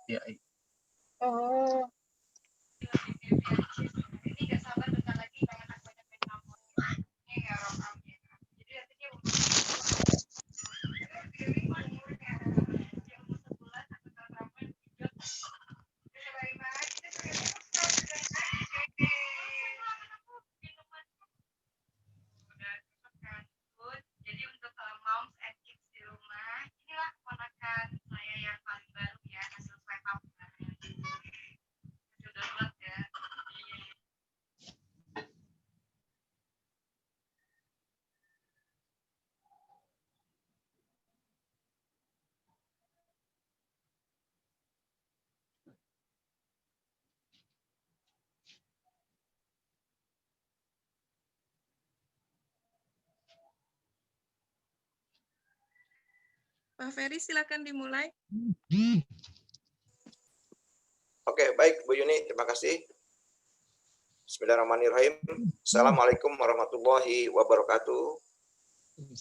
Ya. Oh. Jadi untuk moms and kids di rumah, inilah keponakan saya yang paling baru ya, hasil swab up. Sudah buat ya. Pak Ferry, silakan dimulai. Oke, baik Bu Yuni, terima kasih. Bismillahirrahmanirrahim. Assalamualaikum warahmatullahi wabarakatuh.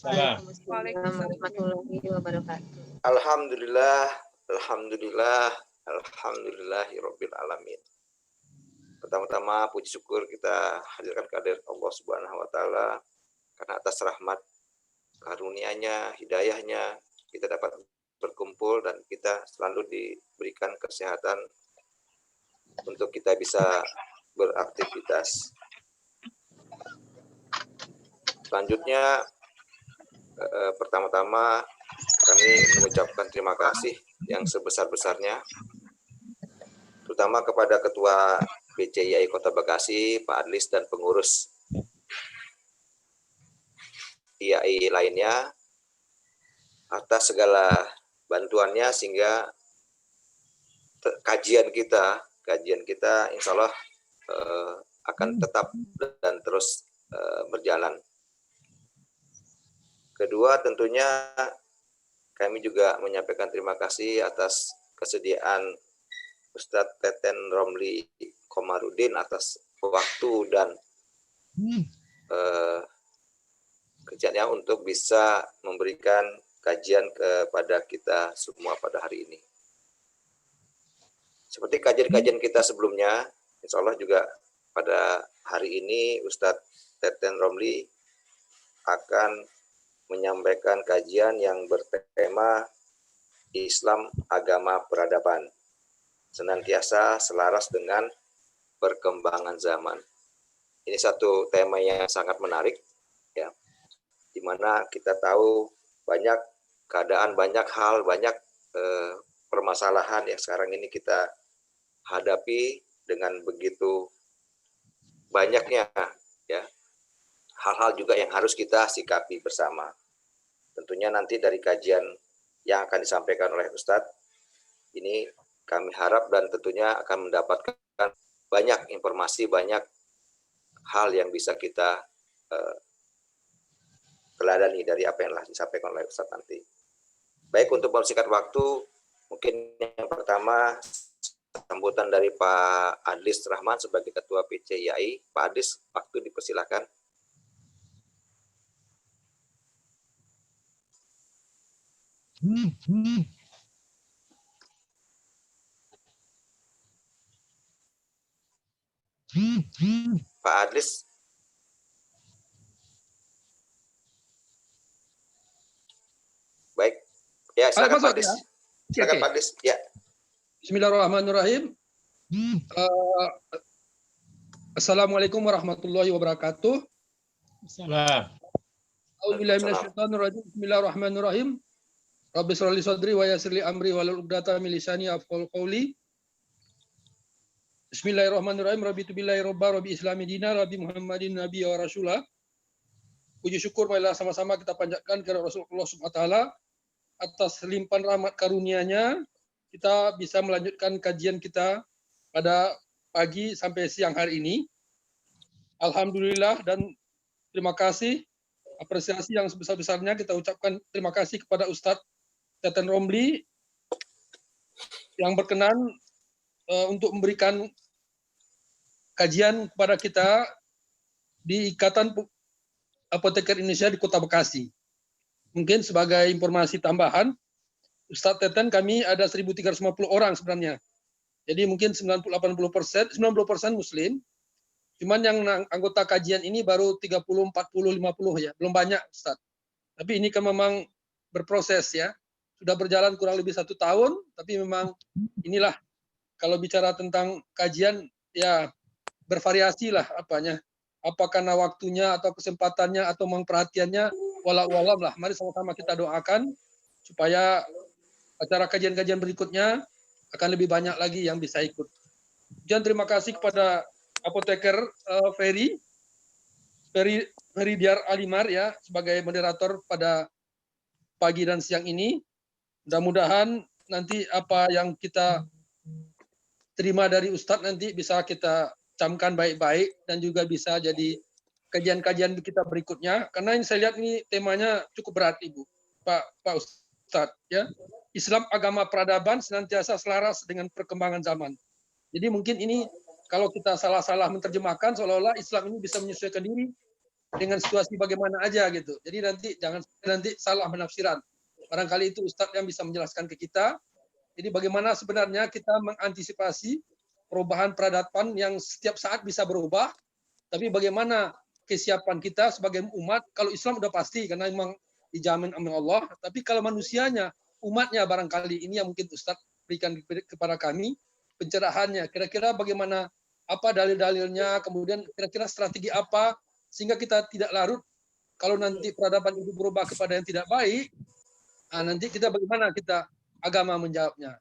Waalaikumsalam warahmatullahi wabarakatuh. Alhamdulillah, alhamdulillah, alhamdulillahirabbil alamin. Pertama-tama puji syukur kita hadirkan kehadirat Allah Subhanahu wa taala karena atas rahmat karunia-Nya, hidayahnya kita dapat berkumpul dan kita selalu diberikan kesehatan untuk kita bisa beraktivitas. Selanjutnya, pertama-tama kami mengucapkan terima kasih yang sebesar-besarnya, terutama kepada Ketua BCIAI Kota Bekasi, Pak Adlis, dan pengurus IAI lainnya atas segala bantuannya sehingga kajian kita insya Allah akan tetap dan terus berjalan. Kedua, tentunya kami juga menyampaikan terima kasih atas kesediaan Ustadz Teten Romli Komarudin atas waktu dan kerjanya untuk bisa memberikan kajian kepada kita semua pada hari ini. Seperti kajian-kajian kita sebelumnya, insya Allah juga pada hari ini Ustadz Teten Romli akan menyampaikan kajian yang bertema Islam Agama Peradaban, senantiasa selaras dengan perkembangan zaman. Ini satu tema yang sangat menarik, ya, di mana kita tahu banyak keadaan, banyak hal, banyak permasalahan yang sekarang ini kita hadapi dengan begitu banyaknya, ya, hal-hal juga yang harus kita sikapi bersama. Tentunya nanti dari kajian yang akan disampaikan oleh Ustadz ini kami harap dan tentunya akan mendapatkan banyak informasi, banyak hal yang bisa kita teladani dari apa yang telah disampaikan oleh Ustadz nanti. Baik, untuk mempersingkat waktu, mungkin yang pertama sambutan dari Pak Adlis Rahman sebagai Ketua BCIAI. Pak Adlis, waktu dipersilakan. Pak Adlis. Baik. Ya, silakan Pak Adlis. Silakan Pak Adlis. Ya. Bismillahirrahmanirrahim. Assalamualaikum warahmatullahi wabarakatuh. Bismillahirrahmanirrahim. Rabbi shrah li sadri wa yassir li amri wahlul 'uqdatam min lisani yafqahu qawli. Bismillahirrahmanirrahim. Rabbi tubillahi robba, Rabbi islami dina, Rabbi Muhammadin nabi wa rasulah. Puji syukur marilah sama-sama kita panjatkan kepada Rasulullah SWT atas limpahan rahmat karunia-Nya kita bisa melanjutkan kajian kita pada pagi sampai siang hari ini. Alhamdulillah dan terima kasih, apresiasi yang sebesar-besarnya kita ucapkan terima kasih kepada Ustadz Teten Romli yang berkenan untuk memberikan kajian kepada kita di Ikatan Apoteker Indonesia di Kota Bekasi. Mungkin sebagai informasi tambahan, Ustadz Teten kami ada 1.350 orang sebenarnya. Jadi mungkin 90-80%, 90% Muslim. Cuman yang anggota kajian ini baru 30, 40, 50 ya. Belum banyak Ustadz. Tapi ini kan memang berproses ya. Sudah berjalan kurang lebih 1 tahun, tapi memang inilah kalau bicara tentang kajian ya bervariasi lah apanya. Apa karena waktunya atau kesempatannya atau memang perhatiannya, walau alam lah. Mari sama-sama kita doakan supaya acara kajian-kajian berikutnya akan lebih banyak lagi yang bisa ikut. Dan terima kasih kepada apoteker Ferry Diar Alimar ya sebagai moderator pada pagi dan siang ini. Mudah-mudahan nanti apa yang kita terima dari Ustadz nanti bisa kita camkan baik-baik dan juga bisa jadi kajian-kajian kita berikutnya. Karena ini saya lihat ini temanya cukup berat Ibu, Pak Ustadz ya. Islam agama peradaban senantiasa selaras dengan perkembangan zaman. Jadi mungkin ini kalau kita salah-salah menerjemahkan seolah-olah Islam ini bisa menyesuaikan diri dengan situasi bagaimana aja gitu. Jadi jangan salah penafsiran. Barangkali itu Ustadz yang bisa menjelaskan ke kita. Jadi bagaimana sebenarnya kita mengantisipasi perubahan peradaban yang setiap saat bisa berubah, tapi bagaimana kesiapan kita sebagai umat, kalau Islam udah pasti karena memang dijamin oleh Allah, tapi kalau manusianya, umatnya barangkali ini yang mungkin Ustadz berikan kepada kami pencerahannya, kira-kira bagaimana, apa dalil-dalilnya, kemudian kira-kira strategi apa, sehingga kita tidak larut kalau nanti peradaban itu berubah kepada yang tidak baik, nanti kita bagaimana kita agama menjawabnya.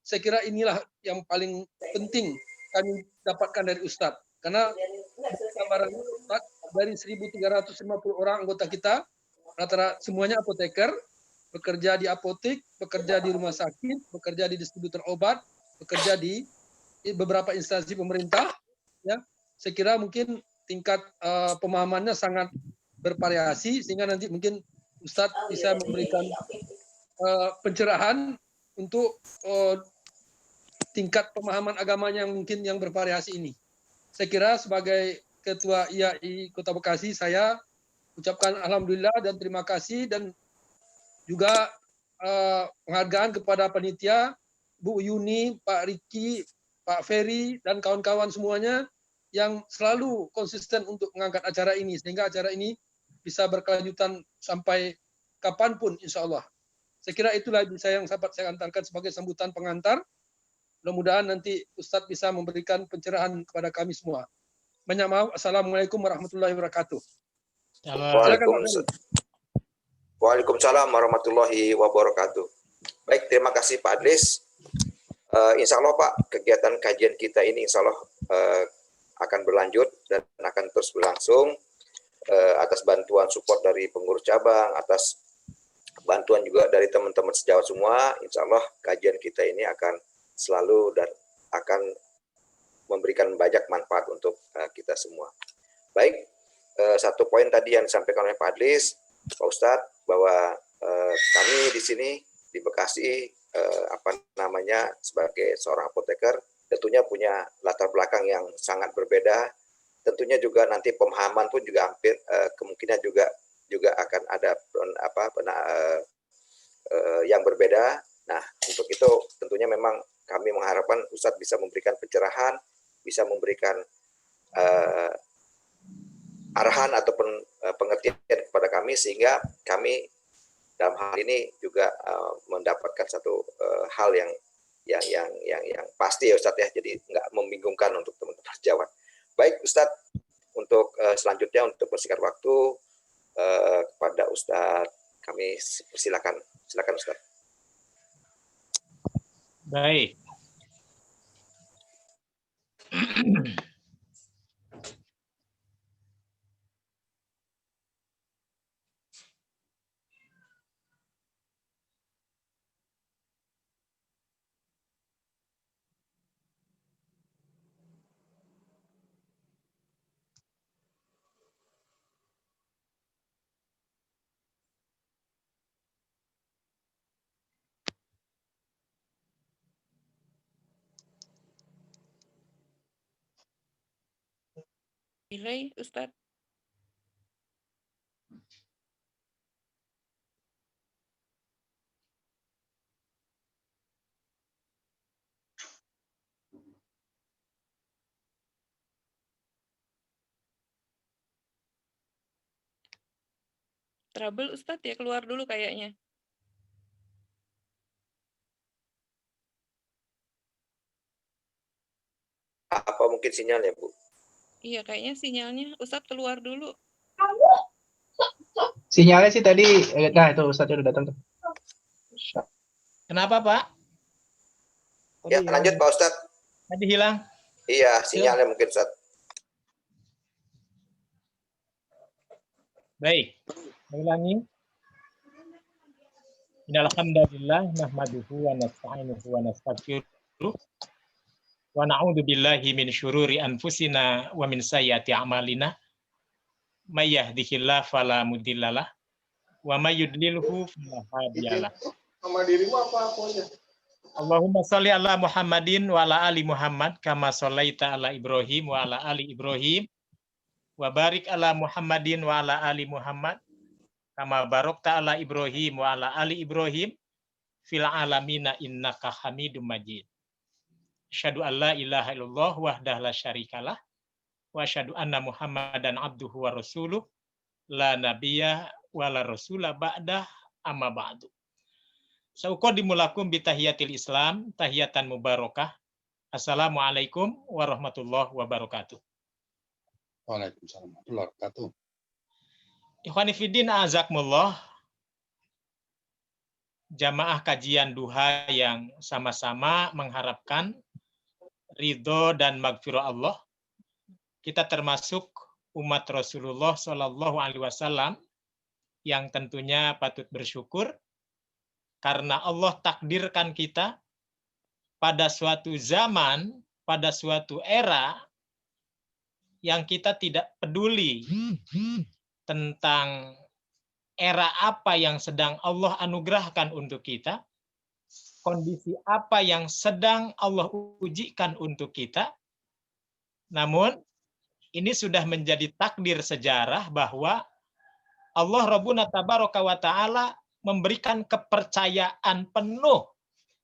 Saya kira inilah yang paling penting kami dapatkan dari Ustadz. Karena gambaran Ustadz dari 1.350 orang anggota kita, rata-rata semuanya apoteker, bekerja di apotek, bekerja di rumah sakit, bekerja di distributor obat, bekerja di beberapa instansi pemerintah. Ya, saya kira mungkin tingkat pemahamannya sangat bervariasi, sehingga nanti mungkin Ustadz bisa memberikan pencerahan untuk tingkat pemahaman agamanya yang mungkin yang bervariasi ini. Saya kira sebagai Ketua IAI Kota Bekasi, saya ucapkan alhamdulillah dan terima kasih, dan juga penghargaan kepada panitia, Bu Yuni, Pak Riki, Pak Ferry, dan kawan-kawan semuanya yang selalu konsisten untuk mengangkat acara ini, sehingga acara ini bisa berkelanjutan sampai kapanpun insya Allah. Saya kira itulah yang dapat saya antarkan sebagai sambutan pengantar. Mudah-mudahan nanti Ustadz bisa memberikan pencerahan kepada kami semua. Banyak maaf. Assalamualaikum warahmatullahi wabarakatuh. Waalaikumsalam warahmatullahi wabarakatuh. Baik, terima kasih Pak Adlis. Insya Allah Pak, kegiatan kajian kita ini insya Allah akan berlanjut dan akan terus berlangsung atas bantuan support dari pengurus cabang, atas bantuan juga dari teman-teman sejawat semua. Insya Allah kajian kita ini akan selalu dan akan memberikan banyak manfaat untuk kita semua. Baik, satu poin tadi yang disampaikan oleh Pak Adlis, Pak Ustadz, bahwa kami di sini di Bekasi sebagai seorang apoteker tentunya punya latar belakang yang sangat berbeda. Tentunya juga nanti pemahaman pun juga hampir kemungkinan juga akan ada yang berbeda. Nah, untuk itu tentunya memang kami mengharapkan Ustadz bisa memberikan pencerahan, bisa memberikan arahan ataupun pengertian kepada kami, sehingga kami dalam hal ini juga mendapatkan satu hal yang pasti ya Ustadz ya, jadi nggak membingungkan untuk teman-teman sejawat. Baik Ustadz, untuk selanjutnya untuk bersingkat waktu kepada Ustadz, kami silakan Ustadz. Baik. Delay, Ustadz. trouble Ustadz ya, keluar dulu kayaknya. Apa mungkin sinyalnya, Bu? Iya, kayaknya sinyalnya Ustadz keluar dulu. Sinyalnya sih tadi, nah itu Ustadz udah datang tuh. Kenapa, Pak? Ya, lanjut Pak Ustadz. Tadi hilang. Iya, sinyalnya mungkin Ustadz. Baik. Ulangi. Innal hamdalillah nahmaduhu wa nasta'inuhu wa nastaghfiruh wa na'udzu billahi min syururi anfusina wa min sayyiati a'malina. May yahdihillahu fala mudhillalah wa may yudlilhu fala hadiyalah. Sama dirimu apa aja? Allahumma sholli ala Muhammadin wa ala ali Muhammad kama shallaita ala Ibrahim wa ala ali Ibrahim wa barik ala Muhammadin wa ala ali Muhammad kama barakta ala Ibrahim wa ala ali Ibrahim fil alamina innaka Hamidum Majid. Asyhadu an la ilaha illallah wahdahu la syarikalah wa asyhadu anna Muhammadan abduhu wa rasuluh la nabiyya wa la rasula ba'dah amma ba'du. Sauqaddimu lakum bi tahiyatil Islam tahiyatan mubarakah. Assalamualaikum warahmatullahi wabarakatuh. Waalaikumsalam warahmatullahi wabarakatuh. Ikhwani fiddin a'azakumullah. Jamaah kajian duha yang sama-sama mengharapkan ridho dan magfirah Allah. Kita termasuk umat Rasulullah Shallallahu Alaihi Wasallam yang tentunya patut bersyukur karena Allah takdirkan kita pada suatu zaman, pada suatu era yang kita tidak peduli tentang era apa yang sedang Allah anugerahkan untuk kita, kondisi apa yang sedang Allah ujikan untuk kita. Namun, ini sudah menjadi takdir sejarah bahwa Allah Rabbuna Tabaraka wa Ta'ala memberikan kepercayaan penuh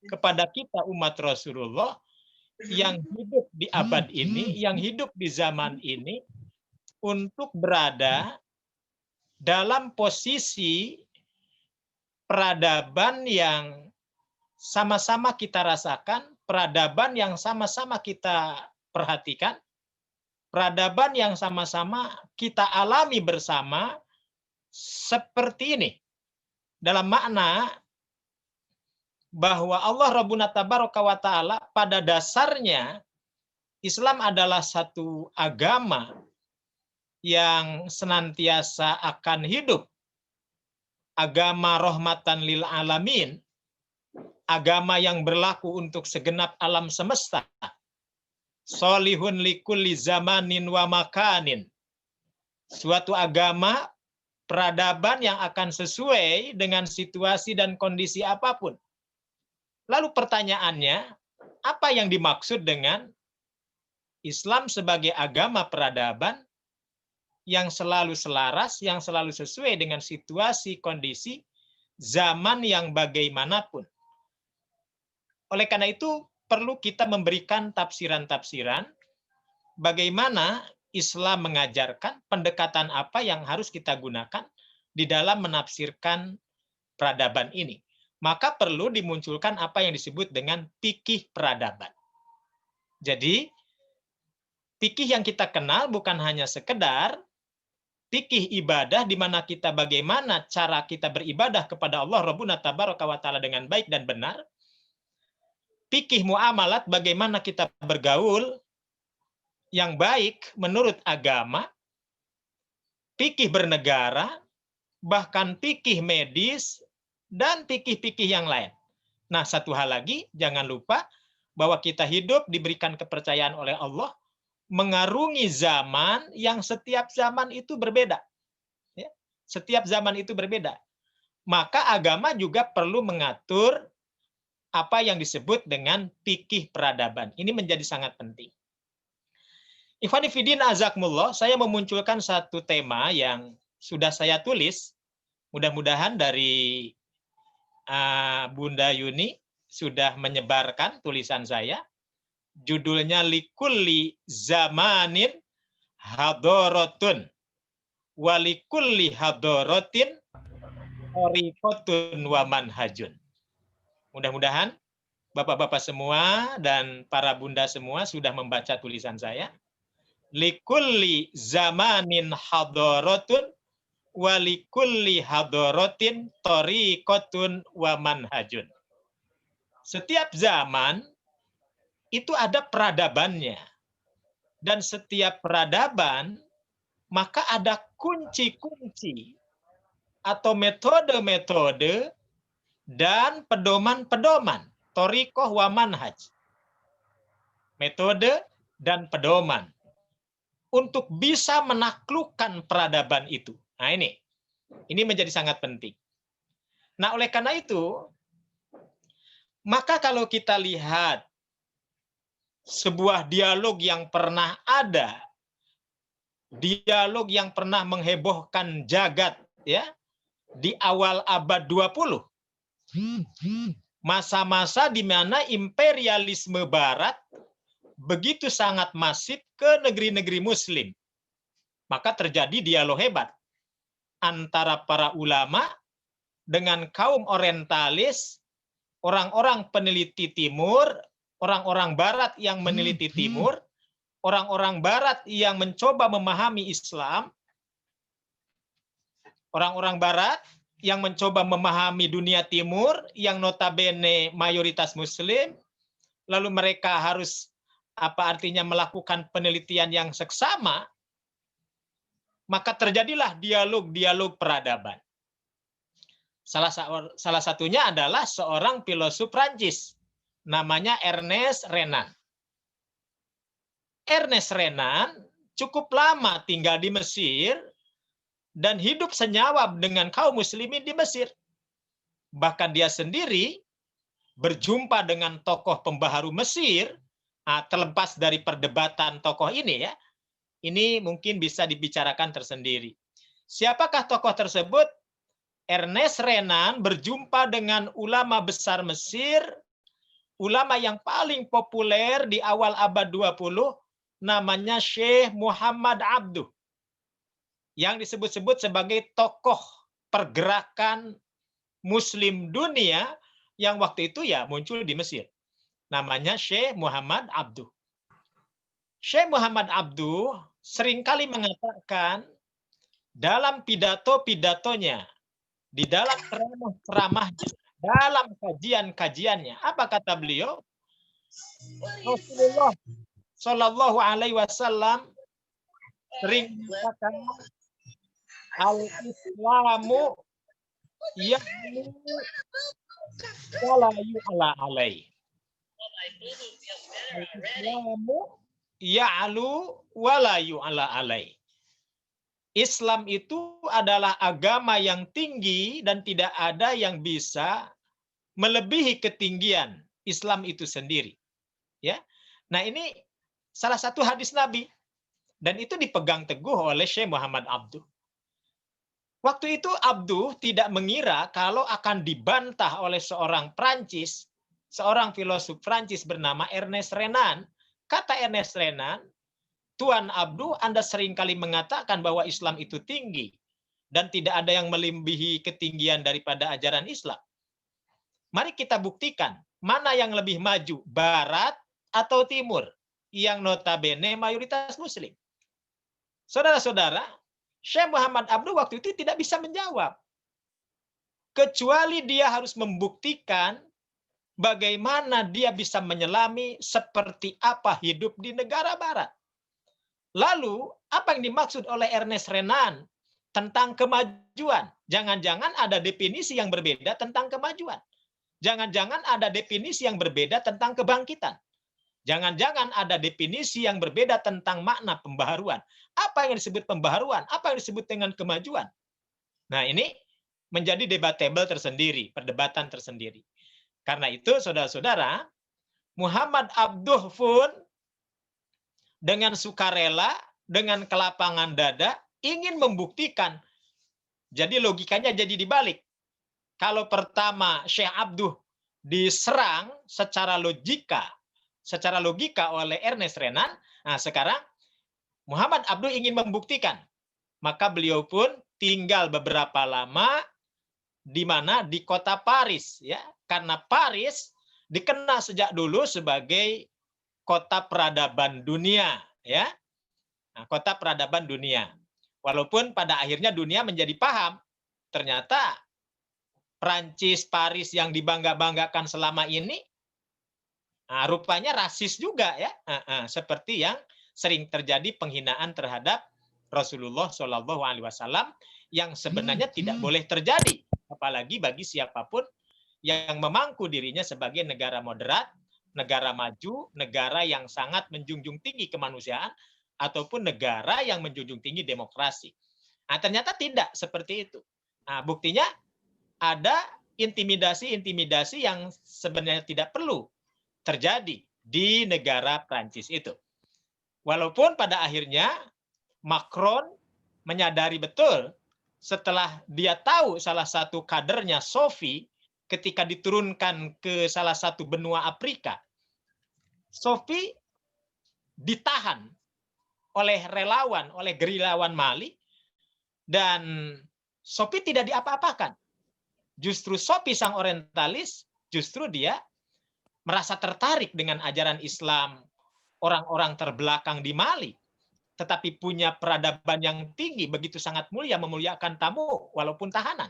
kepada kita umat Rasulullah yang hidup di abad ini, yang hidup di zaman ini, untuk berada dalam posisi peradaban yang sama-sama kita rasakan, peradaban yang sama-sama kita perhatikan, peradaban yang sama-sama kita alami bersama seperti ini. Dalam makna bahwa Allah Rabbuna Tabaraka wa Ta'ala pada dasarnya Islam adalah satu agama yang senantiasa akan hidup. Agama rahmatan lil alamin. Agama yang berlaku untuk segenap alam semesta. Solihun likulli zamanin wa makanin. Suatu agama peradaban yang akan sesuai dengan situasi dan kondisi apapun. Lalu pertanyaannya, apa yang dimaksud dengan Islam sebagai agama peradaban yang selalu selaras, yang selalu sesuai dengan situasi, kondisi, zaman yang bagaimanapun? Oleh karena itu, perlu kita memberikan tafsiran-tafsiran bagaimana Islam mengajarkan pendekatan apa yang harus kita gunakan di dalam menafsirkan peradaban ini. Maka perlu dimunculkan apa yang disebut dengan fikih peradaban. Jadi, fikih yang kita kenal bukan hanya sekedar fikih ibadah di mana kita bagaimana cara kita beribadah kepada Allah Rabbuna Tabaraka wa Ta'ala dengan baik dan benar. Fikih muamalat bagaimana kita bergaul yang baik menurut agama. Fikih bernegara, bahkan fikih medis, dan fikih-fikih yang lain. Nah, satu hal lagi, jangan lupa bahwa kita hidup diberikan kepercayaan oleh Allah, mengarungi zaman yang setiap zaman itu berbeda. Ya, setiap zaman itu berbeda. Maka agama juga perlu mengatur apa yang disebut dengan fikih peradaban. Ini menjadi sangat penting. Ikhwani fiddin azakmullah, saya memunculkan satu tema yang sudah saya tulis. Mudah-mudahan dari Bunda Yuni sudah menyebarkan tulisan saya. Judulnya likulli zamanin hadorotun walikulli hadorotin thariqatun wa manhajun. Mudah-mudahan Bapak-bapak semua dan para bunda semua sudah membaca tulisan saya. Likulli zamanin hadaratun wa likulli hadaratin thariqatun wa manhajun. Setiap zaman itu ada peradabannya. Dan setiap peradaban maka ada kunci-kunci atau metode-metode dan pedoman-pedoman. Thariqah wa manhaj. Metode dan pedoman. Untuk bisa menaklukkan peradaban itu. Nah ini menjadi sangat penting. Nah oleh karena itu, maka kalau kita lihat sebuah dialog yang pernah ada, dialog yang pernah menghebohkan jagat ya di awal abad 20. Masa-masa di mana imperialisme barat begitu sangat masif ke negeri-negeri muslim. Maka terjadi dialog hebat antara para ulama dengan kaum orientalis, orang-orang peneliti timur, orang-orang barat yang meneliti timur, orang-orang barat yang mencoba memahami Islam, orang-orang barat yang mencoba memahami dunia timur, yang notabene mayoritas muslim, lalu mereka harus melakukan penelitian yang seksama, maka terjadilah dialog-dialog peradaban. Salah satunya adalah seorang filosof Prancis, namanya Ernest Renan. Ernest Renan cukup lama tinggal di Mesir, dan hidup senyawa dengan kaum muslimin di Mesir. Bahkan dia sendiri berjumpa dengan tokoh pembaharu Mesir, terlepas dari perdebatan tokoh ini ya. Ini mungkin bisa dibicarakan tersendiri. Siapakah tokoh tersebut? Ernest Renan berjumpa dengan ulama besar Mesir, ulama yang paling populer di awal abad 20, namanya Syekh Muhammad Abduh, yang disebut-sebut sebagai tokoh pergerakan Muslim dunia yang waktu itu ya muncul di Mesir. Namanya Syekh Muhammad Abduh. Syekh Muhammad Abduh seringkali mengatakan dalam pidato-pidatonya, di dalam ceramah-ceramahnya, dalam kajian-kajiannya, apa kata beliau? Rasulullah Shallallahu Alaihi Wasallam sering mengatakan al-Islamu ya'lu wala yu'la alaih. Al-Islamu ya'lu wala yu'la alaih. Islam itu adalah agama yang tinggi dan tidak ada yang bisa melebihi ketinggian Islam itu sendiri. Ya. Nah, ini salah satu hadis Nabi. Dan itu dipegang teguh oleh Syekh Muhammad Abduh. Waktu itu Abduh tidak mengira kalau akan dibantah oleh seorang Prancis, seorang filosof Prancis bernama Ernest Renan. Kata Ernest Renan, Tuan Abduh, Anda seringkali mengatakan bahwa Islam itu tinggi dan tidak ada yang melebihi ketinggian daripada ajaran Islam. Mari kita buktikan mana yang lebih maju, Barat atau Timur, yang notabene mayoritas Muslim. Saudara-saudara, Syekh Muhammad Abduh waktu itu tidak bisa menjawab. Kecuali dia harus membuktikan bagaimana dia bisa menyelami seperti apa hidup di negara barat. Lalu, apa yang dimaksud oleh Ernest Renan tentang kemajuan? Jangan-jangan ada definisi yang berbeda tentang kemajuan. Jangan-jangan ada definisi yang berbeda tentang kebangkitan. Jangan-jangan ada definisi yang berbeda tentang makna pembaharuan. Apa yang disebut pembaharuan? Apa yang disebut dengan kemajuan? Nah, ini menjadi debatable tersendiri, perdebatan tersendiri. Karena itu, saudara-saudara, Muhammad Abduh pun dengan sukarela, dengan kelapangan dada, ingin membuktikan. Jadi logikanya jadi dibalik. Kalau pertama Syekh Abduh diserang secara logika oleh Ernest Renan, nah sekarang Muhammad Abduh ingin membuktikan. Maka beliau pun tinggal beberapa lama di mana? Di kota Paris, ya. Karena Paris dikenal sejak dulu sebagai kota peradaban dunia, ya. Nah, kota peradaban dunia. Walaupun pada akhirnya dunia menjadi paham, ternyata Prancis, Paris yang dibangga-banggakan selama ini, nah, rupanya rasis juga, ya. Seperti yang sering terjadi penghinaan terhadap Rasulullah Shallallahu Alaihi Wasallam yang sebenarnya tidak boleh terjadi, apalagi bagi siapapun yang memangku dirinya sebagai negara moderat, negara maju, negara yang sangat menjunjung tinggi kemanusiaan, ataupun negara yang menjunjung tinggi demokrasi. Nah, ternyata tidak seperti itu. Nah, buktinya ada intimidasi-intimidasi yang sebenarnya tidak perlu terjadi di negara Prancis itu. Walaupun pada akhirnya Macron menyadari betul setelah dia tahu salah satu kadernya, Sophie, ketika diturunkan ke salah satu benua Afrika, Sophie ditahan oleh relawan, oleh gerilyawan Mali, dan Sophie tidak diapa-apakan. Justru Sophie sang orientalis, justru dia merasa tertarik dengan ajaran Islam orang-orang terbelakang di Mali, tetapi punya peradaban yang tinggi, begitu sangat mulia, memuliakan tamu walaupun tahanan.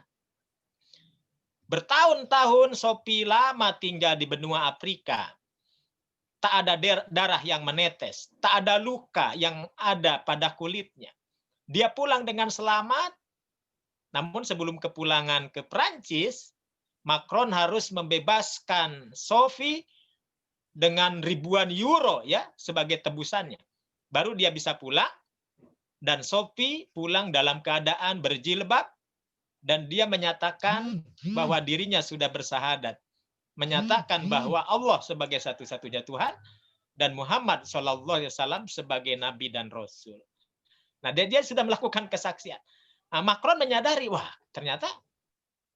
Bertahun-tahun Sophie lama tinggal di benua Afrika. Tak ada darah yang menetes, tak ada luka yang ada pada kulitnya. Dia pulang dengan selamat, namun sebelum kepulangan ke Prancis, Macron harus membebaskan Sophie dengan ribuan euro, ya, sebagai tebusannya. Baru dia bisa pulang, dan Sophie pulang dalam keadaan berjilbab, dan dia menyatakan bahwa dirinya sudah bersahadat, menyatakan bahwa Allah sebagai satu-satunya Tuhan dan Muhammad SAW sebagai Nabi dan Rasul. Nah, dia sudah melakukan kesaksian. Nah, Macron menyadari, wah, ternyata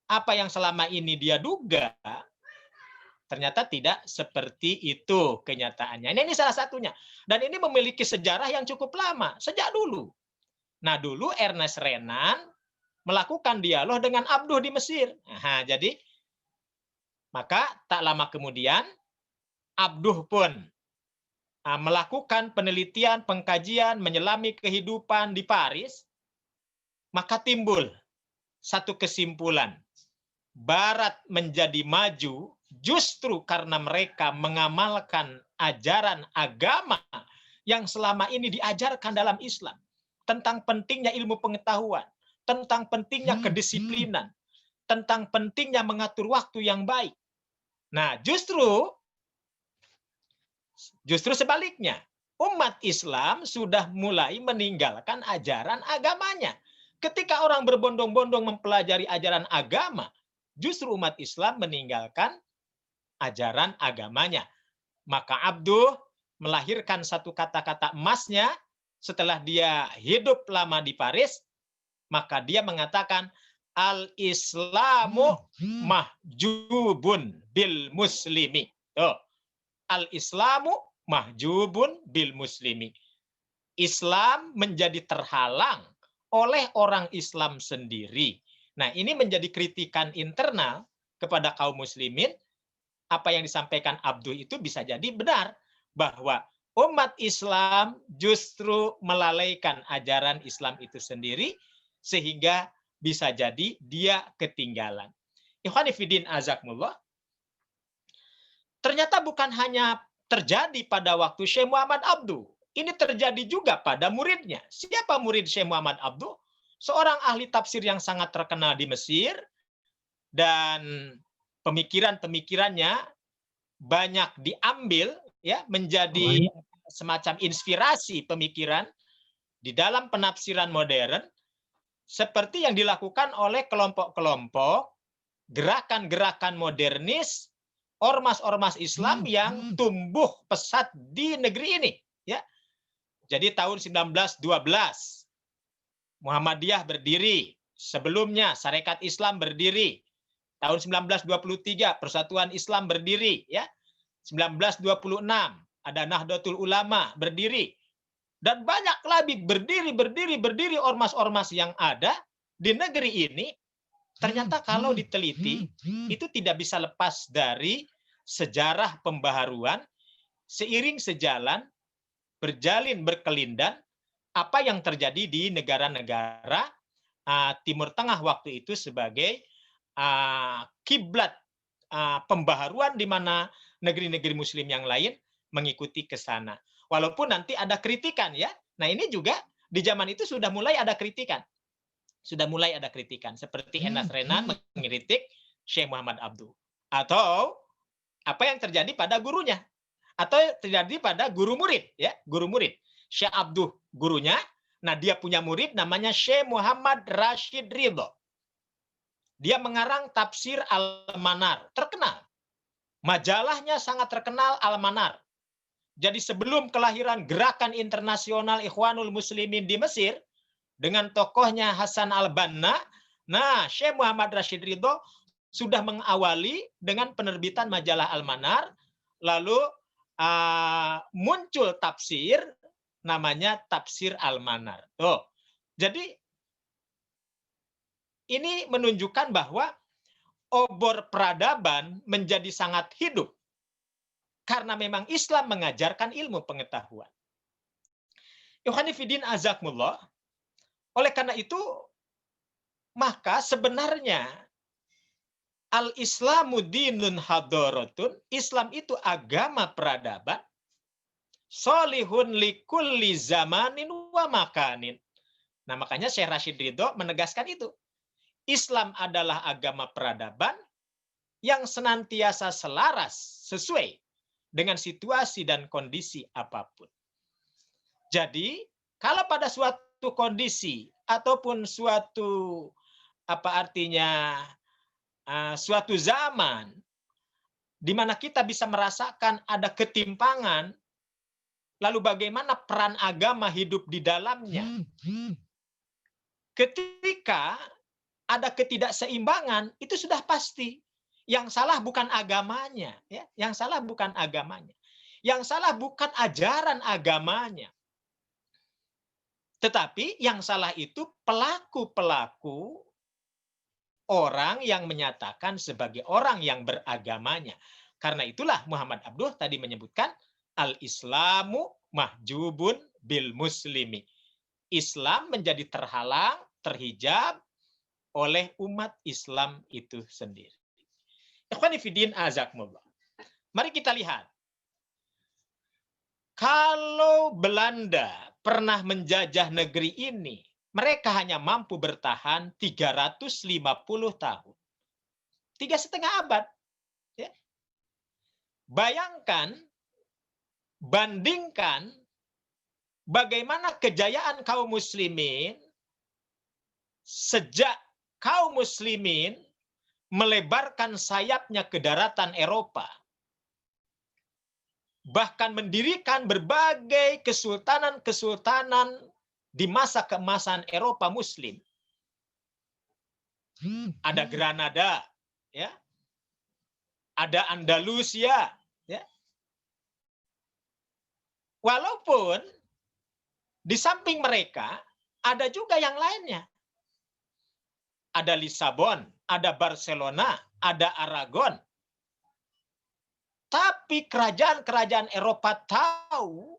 apa yang selama ini dia duga ternyata tidak seperti itu kenyataannya. Ini salah satunya. Dan ini memiliki sejarah yang cukup lama, sejak dulu. Nah, dulu Ernest Renan melakukan dialog dengan Abduh di Mesir. Nah, jadi, maka tak lama kemudian, Abduh pun melakukan penelitian, pengkajian, menyelami kehidupan di Paris, maka timbul satu kesimpulan. Barat menjadi maju justru karena mereka mengamalkan ajaran agama yang selama ini diajarkan dalam Islam. Tentang pentingnya ilmu pengetahuan, tentang pentingnya kedisiplinan, tentang pentingnya mengatur waktu yang baik. Nah, justru sebaliknya, umat Islam sudah mulai meninggalkan ajaran agamanya. Ketika orang berbondong-bondong mempelajari ajaran agama, justru umat Islam meninggalkan ajaran agamanya. Maka Abduh melahirkan satu kata-kata emasnya setelah dia hidup lama di Paris, maka dia mengatakan al-Islamu mahjubun bil muslimi. Al-Islamu mahjubun bil muslimi. Islam menjadi terhalang oleh orang Islam sendiri. Nah, ini menjadi kritikan internal kepada kaum muslimin. Apa yang disampaikan Abduh itu bisa jadi benar, bahwa umat Islam justru melalaikan ajaran Islam itu sendiri, sehingga bisa jadi dia ketinggalan. Ikhwani fiddin azakumullah. Ternyata bukan hanya terjadi pada waktu Syekh Muhammad Abduh. Ini terjadi juga pada muridnya. Siapa murid Syekh Muhammad Abduh? Seorang ahli tafsir yang sangat terkenal di Mesir, dan pemikiran-pemikirannya banyak diambil, ya, menjadi semacam inspirasi pemikiran di dalam penafsiran modern, seperti yang dilakukan oleh kelompok-kelompok gerakan-gerakan modernis, ormas-ormas Islam yang tumbuh pesat di negeri ini, ya. Jadi tahun 1912 Muhammadiyah berdiri, sebelumnya Sarekat Islam berdiri. Tahun 1923 Persatuan Islam berdiri, ya. 1926 ada Nahdlatul Ulama berdiri. Dan banyak lagi berdiri ormas-ormas yang ada di negeri ini Ternyata kalau diteliti, itu tidak bisa lepas dari sejarah pembaharuan, seiring sejalan, berjalin berkelindan, apa yang terjadi di negara-negara Timur Tengah waktu itu sebagai kiblat pembaharuan di mana negeri-negeri Muslim yang lain mengikuti ke sana. Walaupun nanti ada kritikan ya. Nah ini juga di zaman itu sudah mulai ada kritikan. Seperti Enas Renan mengkritik Syekh Muhammad Abduh. Atau apa yang terjadi pada gurunya. Atau terjadi pada guru murid. Ya, guru murid. Syekh Abduh gurunya. Nah dia punya murid namanya Syekh Muhammad Rashid Ridho. Dia mengarang tafsir Al-Manar. Terkenal. Majalahnya sangat terkenal Al-Manar. Jadi sebelum kelahiran gerakan internasional Ikhwanul Muslimin di Mesir, dengan tokohnya Hasan al-Banna, nah Syekh Muhammad Rashid Ridho sudah mengawali dengan penerbitan majalah Al-Manar, lalu muncul tafsir namanya Tafsir Al-Manar. Tuh. Jadi ini menunjukkan bahwa obor peradaban menjadi sangat hidup karena memang Islam mengajarkan ilmu pengetahuan. Ikhwani fiddin azakumullah. Oleh karena itu, maka sebenarnya al-Islamu dinun hadaratun, Islam itu agama peradaban, solihun likulli zamanin wa makanin. Nah, makanya Syekh Rashid Ridho menegaskan itu. Islam adalah agama peradaban yang senantiasa selaras sesuai dengan situasi dan kondisi apapun. Jadi, kalau pada suatu kondisi ataupun suatu suatu zaman di mana kita bisa merasakan ada ketimpangan, lalu bagaimana peran agama hidup di dalamnya? Ketika ada ketidakseimbangan, itu sudah pasti. Yang salah bukan agamanya, ya. Yang salah bukan agamanya. Yang salah bukan ajaran agamanya. Tetapi yang salah itu pelaku-pelaku orang yang menyatakan sebagai orang yang beragamanya. Karena itulah Muhammad Abduh tadi menyebutkan al-Islamu mahjubun bil muslimi. Islam menjadi terhalang, terhijab oleh umat Islam itu sendiri. Ikhwani fiddin azakumullah. Mari kita lihat. Kalau Belanda pernah menjajah negeri ini, mereka hanya mampu bertahan 350 tahun. 3,5 abad. Ya. Bayangkan, bandingkan bagaimana kejayaan kaum muslimin sejak kaum muslimin melebarkan sayapnya ke daratan Eropa. Bahkan mendirikan berbagai kesultanan-kesultanan di masa keemasan Eropa Muslim. Ada Granada, ya, ada Andalusia, ya. Walaupun di samping mereka ada juga yang lainnya. Ada Lisabon, ada Barcelona, ada Aragon. Tapi kerajaan-kerajaan Eropa tahu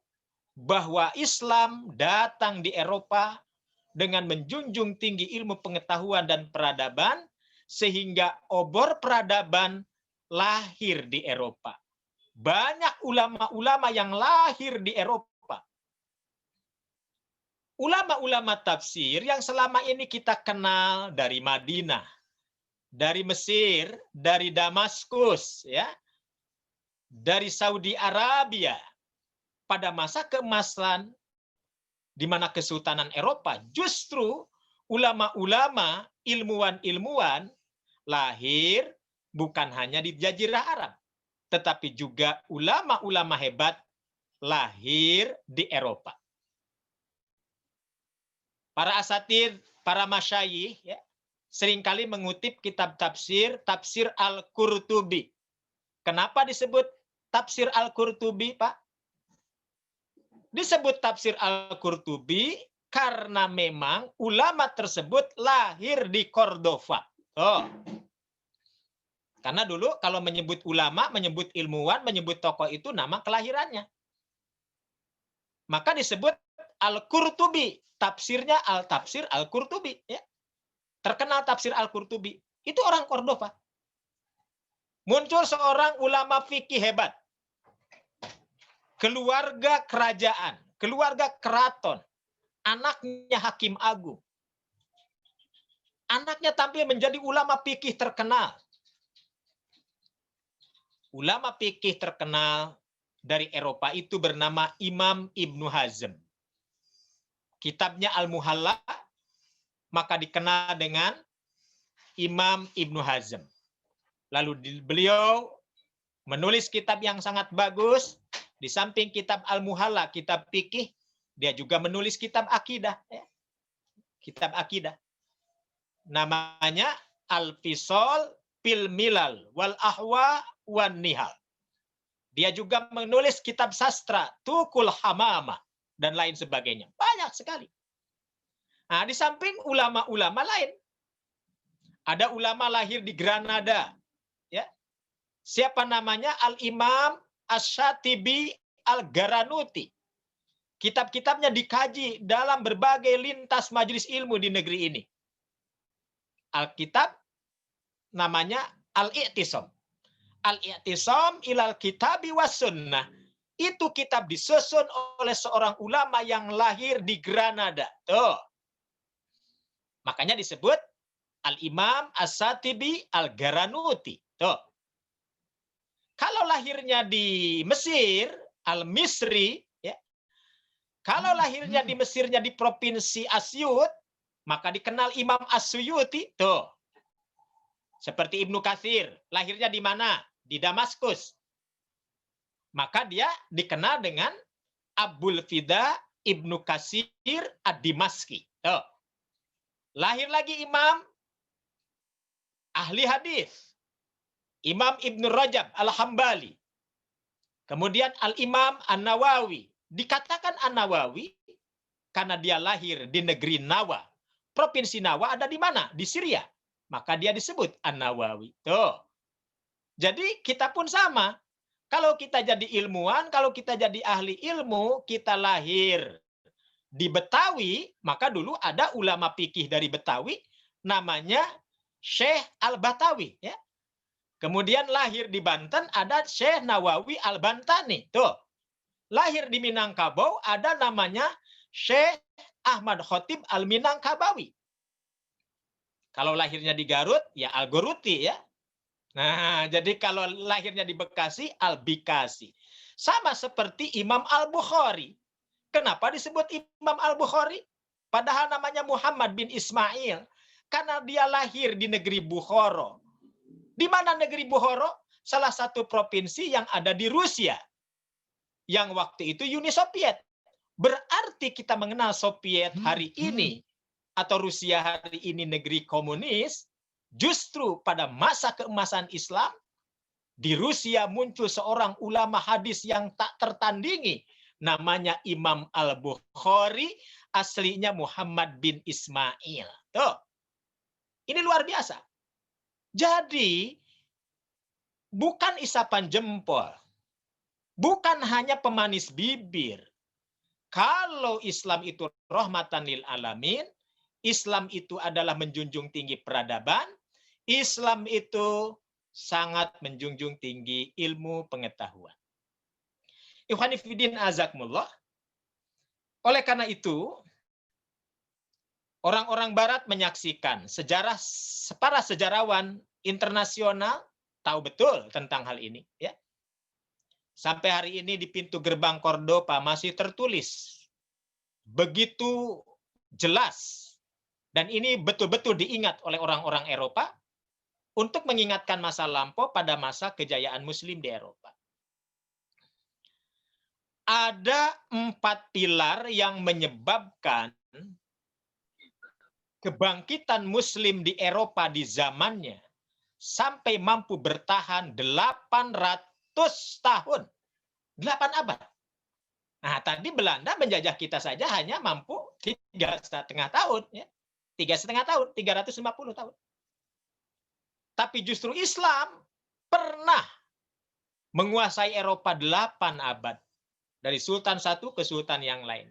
bahwa Islam datang di Eropa dengan menjunjung tinggi ilmu pengetahuan dan peradaban, sehingga obor peradaban lahir di Eropa. Banyak ulama-ulama yang lahir di Eropa. Ulama-ulama tafsir yang selama ini kita kenal dari Madinah, dari Mesir, dari Damaskus, ya, dari Saudi Arabia, pada masa keemasan di mana Kesultanan Eropa, justru ulama-ulama, ilmuwan-ilmuwan lahir bukan hanya di Jazirah Arab, tetapi juga ulama-ulama hebat lahir di Eropa. Para asatidz, para masyayikh, ya, seringkali mengutip kitab tafsir, tafsir Al-Qurtubi. Kenapa disebut tafsir Al-Qurtubi, Pak? Disebut tafsir Al-Qurtubi karena memang ulama tersebut lahir di Cordova. Oh. Karena dulu kalau menyebut ulama, menyebut ilmuwan, menyebut tokoh itu nama kelahirannya. Maka disebut Al-Qurtubi. Tafsirnya Al-Tafsir Al-Qurtubi. Ya. Terkenal tafsir Al-Qurtubi. Itu orang Cordova. Muncul seorang ulama fikih hebat. Keluarga kerajaan. Keluarga keraton. Anaknya hakim agung. Anaknya tampil menjadi ulama fikih terkenal. Ulama fikih terkenal dari Eropa itu bernama Imam Ibnu Hazm. Kitabnya Al-Muhalla maka dikenal dengan Imam Ibnu Hazm. Lalu beliau menulis kitab yang sangat bagus. Di samping kitab Al-Muhalla, kitab fikih, dia juga menulis kitab akidah. Kitab akidah. Namanya Al-Fisal fil Milal wal Ahwa wan Nihal. Dia juga menulis kitab sastra, Tukul Hamama, dan lain sebagainya. Banyak sekali. Nah, di samping ulama-ulama lain. Ada ulama lahir di Granada. Ya. Siapa namanya? Al-Imam Asy-Syatibi Al-Garanuti. Kitab-kitabnya dikaji dalam berbagai lintas majelis ilmu di negeri ini. Alkitab namanya Al-I'tisam. Al-I'tisam ilal kitabi was sunnah. Itu kitab disusun oleh seorang ulama yang lahir di Granada. Tuh. Makanya disebut Al-Imam As-Syatibi Al-Garanuti. Tuh. Kalau lahirnya di Mesir, Al-Misri, ya. Kalau lahirnya di Mesirnya di provinsi Asyut, maka dikenal Imam As-Suyuti. Tuh. Seperti Ibnu Katsir, lahirnya di mana? Di Damaskus. Maka dia dikenal dengan Abul Fida Ibnu Katsir Ad-Dimaski. Tuh. Lahir lagi imam ahli hadis. Imam Ibnu Rajab Al-Hambali. Kemudian Al-Imam An-Nawawi. Dikatakan An-Nawawi karena dia lahir di negeri Nawa. Provinsi Nawa ada di mana? Di Syria. Maka dia disebut An-Nawawi. Tuh. Jadi kita pun sama. Kalau kita jadi ilmuwan, kalau kita jadi ahli ilmu, kita lahir di Betawi, maka dulu ada ulama fikih dari Betawi, namanya Syekh Al-Batawi. Ya. Kemudian lahir di Banten, ada Syekh Nawawi Al-Bantani. Tuh. Lahir di Minangkabau, ada namanya Syekh Ahmad Khotib Al-Minangkabawi. Kalau lahirnya di Garut, ya Al-Goruti ya. Nah, jadi kalau lahirnya di Bekasi, Al-Bikasi. Sama seperti Imam Al-Bukhari. Kenapa disebut Imam Al-Bukhari? Padahal namanya Muhammad bin Ismail. Karena dia lahir di negeri Bukhara. Di mana negeri Bukhara? Salah satu provinsi yang ada di Rusia. Yang waktu itu Uni Soviet. Berarti kita mengenal Soviet hari ini atau Rusia hari ini negeri komunis, justru pada masa keemasan Islam, di Rusia muncul seorang ulama hadis yang tak tertandingi. Namanya Imam Al-Bukhari, aslinya Muhammad bin Ismail. Tuh. Ini luar biasa. Jadi, bukan isapan jempol. Bukan hanya pemanis bibir. Kalau Islam itu rahmatan lil alamin, Islam itu adalah menjunjung tinggi peradaban, Islam itu sangat menjunjung tinggi ilmu pengetahuan. Ikhwani fillah azakumullah. Oleh karena itu, orang-orang barat menyaksikan sejarah, para sejarawan internasional tahu betul tentang hal ini, ya. Sampai hari ini di pintu gerbang Cordova masih tertulis begitu jelas. Dan ini betul-betul diingat oleh orang-orang Eropa untuk mengingatkan masa lampau pada masa kejayaan Muslim di Eropa. Ada 4 pilar yang menyebabkan kebangkitan Muslim di Eropa di zamannya sampai mampu bertahan 800 tahun. 8 abad. Nah, tadi Belanda menjajah kita saja hanya mampu 3,5 tahun. Ya. 3,5 tahun, 350 tahun. Tapi justru Islam pernah menguasai Eropa 8 abad. Dari sultan satu ke sultan yang lain.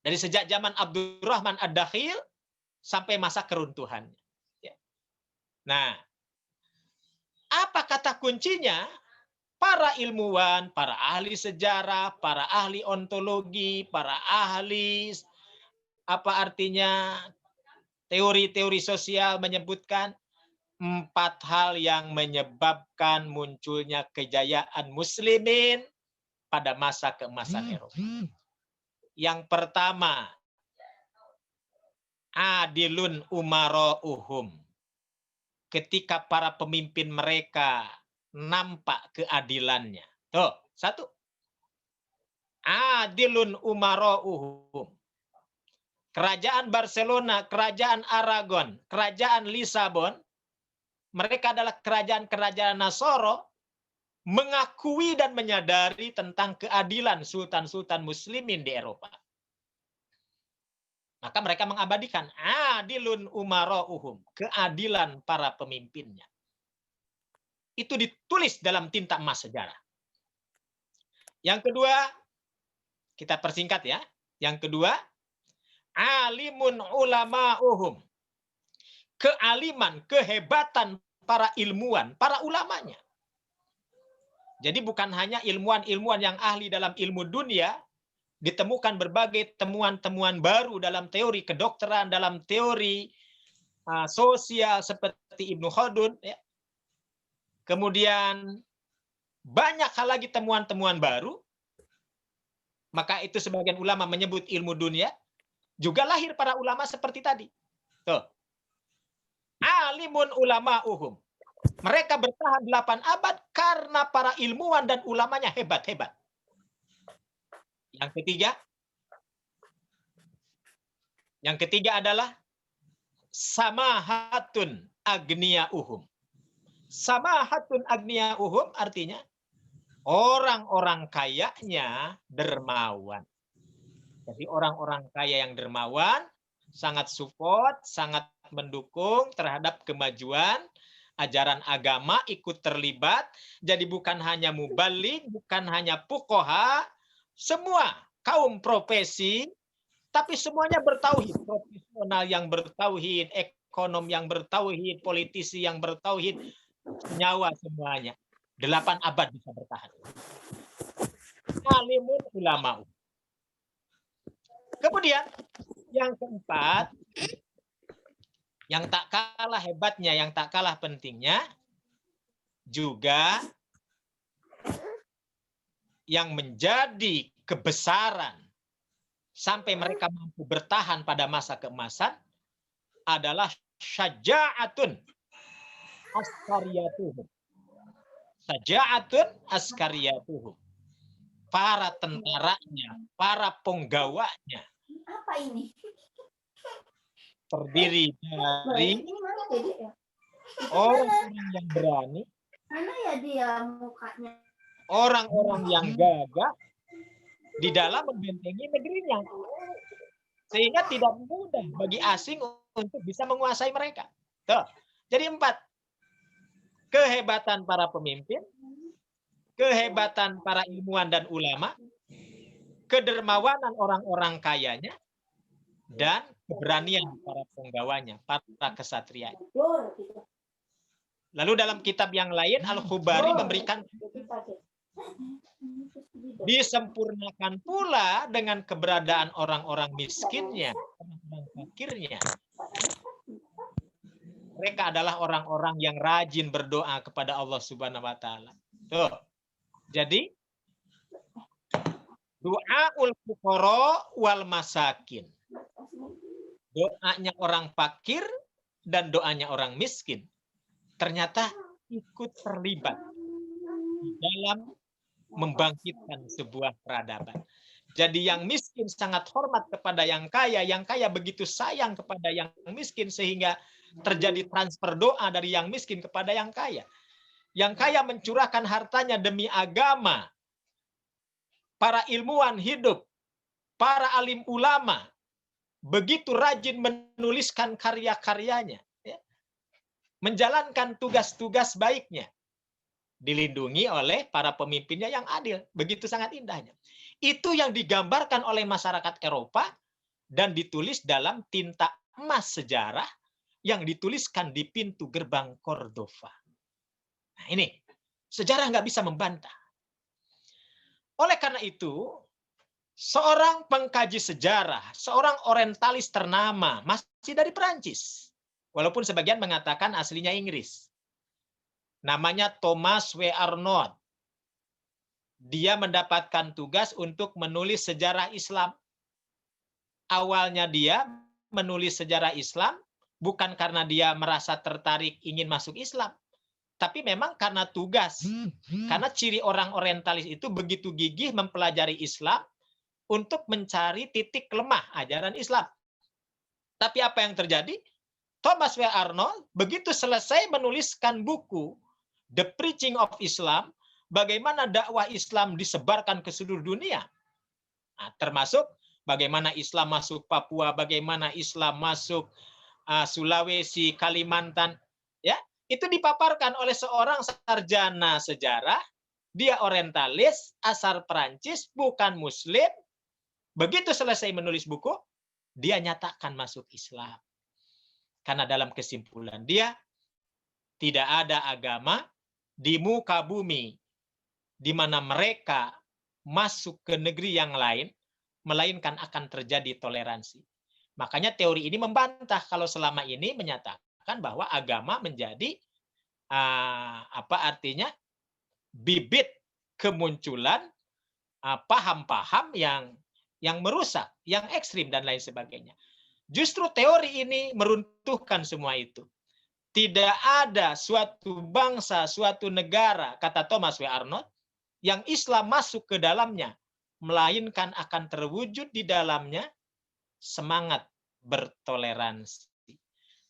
Dari sejak zaman Abdurrahman Ad-Dakhil sampai masa keruntuhannya. Nah, apa kata kuncinya? Para ilmuwan, para ahli sejarah, para ahli ontologi, para ahli apa artinya teori-teori sosial menyebutkan 4 hal yang menyebabkan munculnya kejayaan muslimin pada masa keemasan Eropa. Yang pertama, adilun umara'uhum. Ketika para pemimpin mereka nampak keadilannya. Tuh, satu. Adilun umara'uhum. Kerajaan Barcelona, kerajaan Aragon, kerajaan Lisabon, mereka adalah kerajaan-kerajaan Nasoro, mengakui dan menyadari tentang keadilan sultan-sultan muslimin di Eropa. Maka mereka mengabadikan adilun umara'uhum, keadilan para pemimpinnya. Itu ditulis dalam tinta emas sejarah. Yang kedua, kita persingkat ya. Yang kedua, alimun ulama'uhum. Kealiman, kehebatan para ilmuwan, para ulamanya. Jadi bukan hanya ilmuwan-ilmuwan yang ahli dalam ilmu dunia, ditemukan berbagai temuan-temuan baru dalam teori kedokteran, dalam teori sosial seperti Ibnu Khaldun, ya. Kemudian banyak hal lagi temuan-temuan baru, maka itu sebagian ulama menyebut ilmu dunia, juga lahir para ulama seperti tadi. Tuh. Alimun ulama'uhum. Mereka bertahan 8 abad karena para ilmuwan dan ulamanya hebat-hebat. Yang ketiga adalah samahatun agniyauhum. Samahatun agniyauhum artinya orang-orang kayanya dermawan. Jadi orang-orang kaya yang dermawan sangat support, sangat mendukung terhadap kemajuan ajaran agama, ikut terlibat. Jadi bukan hanya mubalik, bukan hanya fuqaha, semua kaum profesi, tapi semuanya bertauhid. Profesional yang bertauhid, ekonom yang bertauhid, politisi yang bertauhid, nyawa semuanya. 8 abad bisa bertahan. Alimun ulama'u. Kemudian yang keempat, yang tak kalah hebatnya, yang tak kalah pentingnya, juga yang menjadi kebesaran sampai mereka mampu bertahan pada masa keemasan adalah syaja'atun askariyatuhum. Syaja'atun askariyatuhum. Para tentaranya, para penggawanya. Apa ini? Terdiri dari orang-orang yang berani, Mana ya dia mukanya? orang-orang yang gagah di dalam membentengi negerinya. Sehingga tidak mudah bagi asing untuk bisa menguasai mereka. Tuh. Jadi 4. Kehebatan para pemimpin, kehebatan para ilmuwan dan ulama, kedermawanan orang-orang kayanya, dan keberanian para penggawanya, para kesatria. Lalu dalam kitab yang lain, Al-Khubari memberikan disempurnakan pula dengan keberadaan orang-orang miskinnya, orang-orang fakirnya. Mereka adalah orang-orang yang rajin berdoa kepada Allah Subhanahu wa taala. Tuh. Jadi doaul fuqara wal masakin. Doanya orang fakir dan doanya orang miskin ternyata ikut terlibat di dalam membangkitkan sebuah peradaban. Jadi yang miskin sangat hormat kepada yang kaya begitu sayang kepada yang miskin sehingga terjadi transfer doa dari yang miskin kepada yang kaya. Yang kaya mencurahkan hartanya demi agama. Para ilmuwan hidup, para alim ulama begitu rajin menuliskan karya-karyanya. menjalankan tugas-tugas baiknya, dilindungi oleh para pemimpinnya yang adil. Begitu sangat indahnya. Itu yang digambarkan oleh masyarakat Eropa dan ditulis dalam tinta emas sejarah yang dituliskan di pintu gerbang Cordova. Nah ini, sejarah nggak bisa membantah. Oleh karena itu, seorang pengkaji sejarah, seorang orientalis ternama, masih dari Perancis. Walaupun sebagian mengatakan aslinya Inggris. Namanya Thomas W. Arnold. Dia mendapatkan tugas untuk menulis sejarah Islam. Awalnya dia menulis sejarah Islam bukan karena dia merasa tertarik ingin masuk Islam, tapi memang karena tugas. Karena ciri orang orientalis itu begitu gigih mempelajari Islam untuk mencari titik lemah ajaran Islam. Tapi apa yang terjadi? Thomas W. Arnold begitu selesai menuliskan buku The Preaching of Islam, bagaimana dakwah Islam disebarkan ke seluruh dunia. Nah, termasuk bagaimana Islam masuk Papua, bagaimana Islam masuk Sulawesi, Kalimantan, ya, itu dipaparkan oleh seorang sarjana sejarah, dia orientalis, asal Perancis, bukan Muslim. Begitu selesai menulis buku, dia nyatakan masuk Islam. Karena dalam kesimpulan dia, tidak ada agama di muka bumi di mana mereka masuk ke negeri yang lain, melainkan akan terjadi toleransi. Makanya teori ini membantah kalau selama ini menyatakan bahwa agama menjadi apa artinya bibit kemunculan paham-paham yang merusak, yang ekstrim dan lain sebagainya. Justru teori ini meruntuhkan semua itu. Tidak ada suatu bangsa, suatu negara, kata Thomas W. Arnold, yang Islam masuk ke dalamnya, melainkan akan terwujud di dalamnya semangat bertoleransi.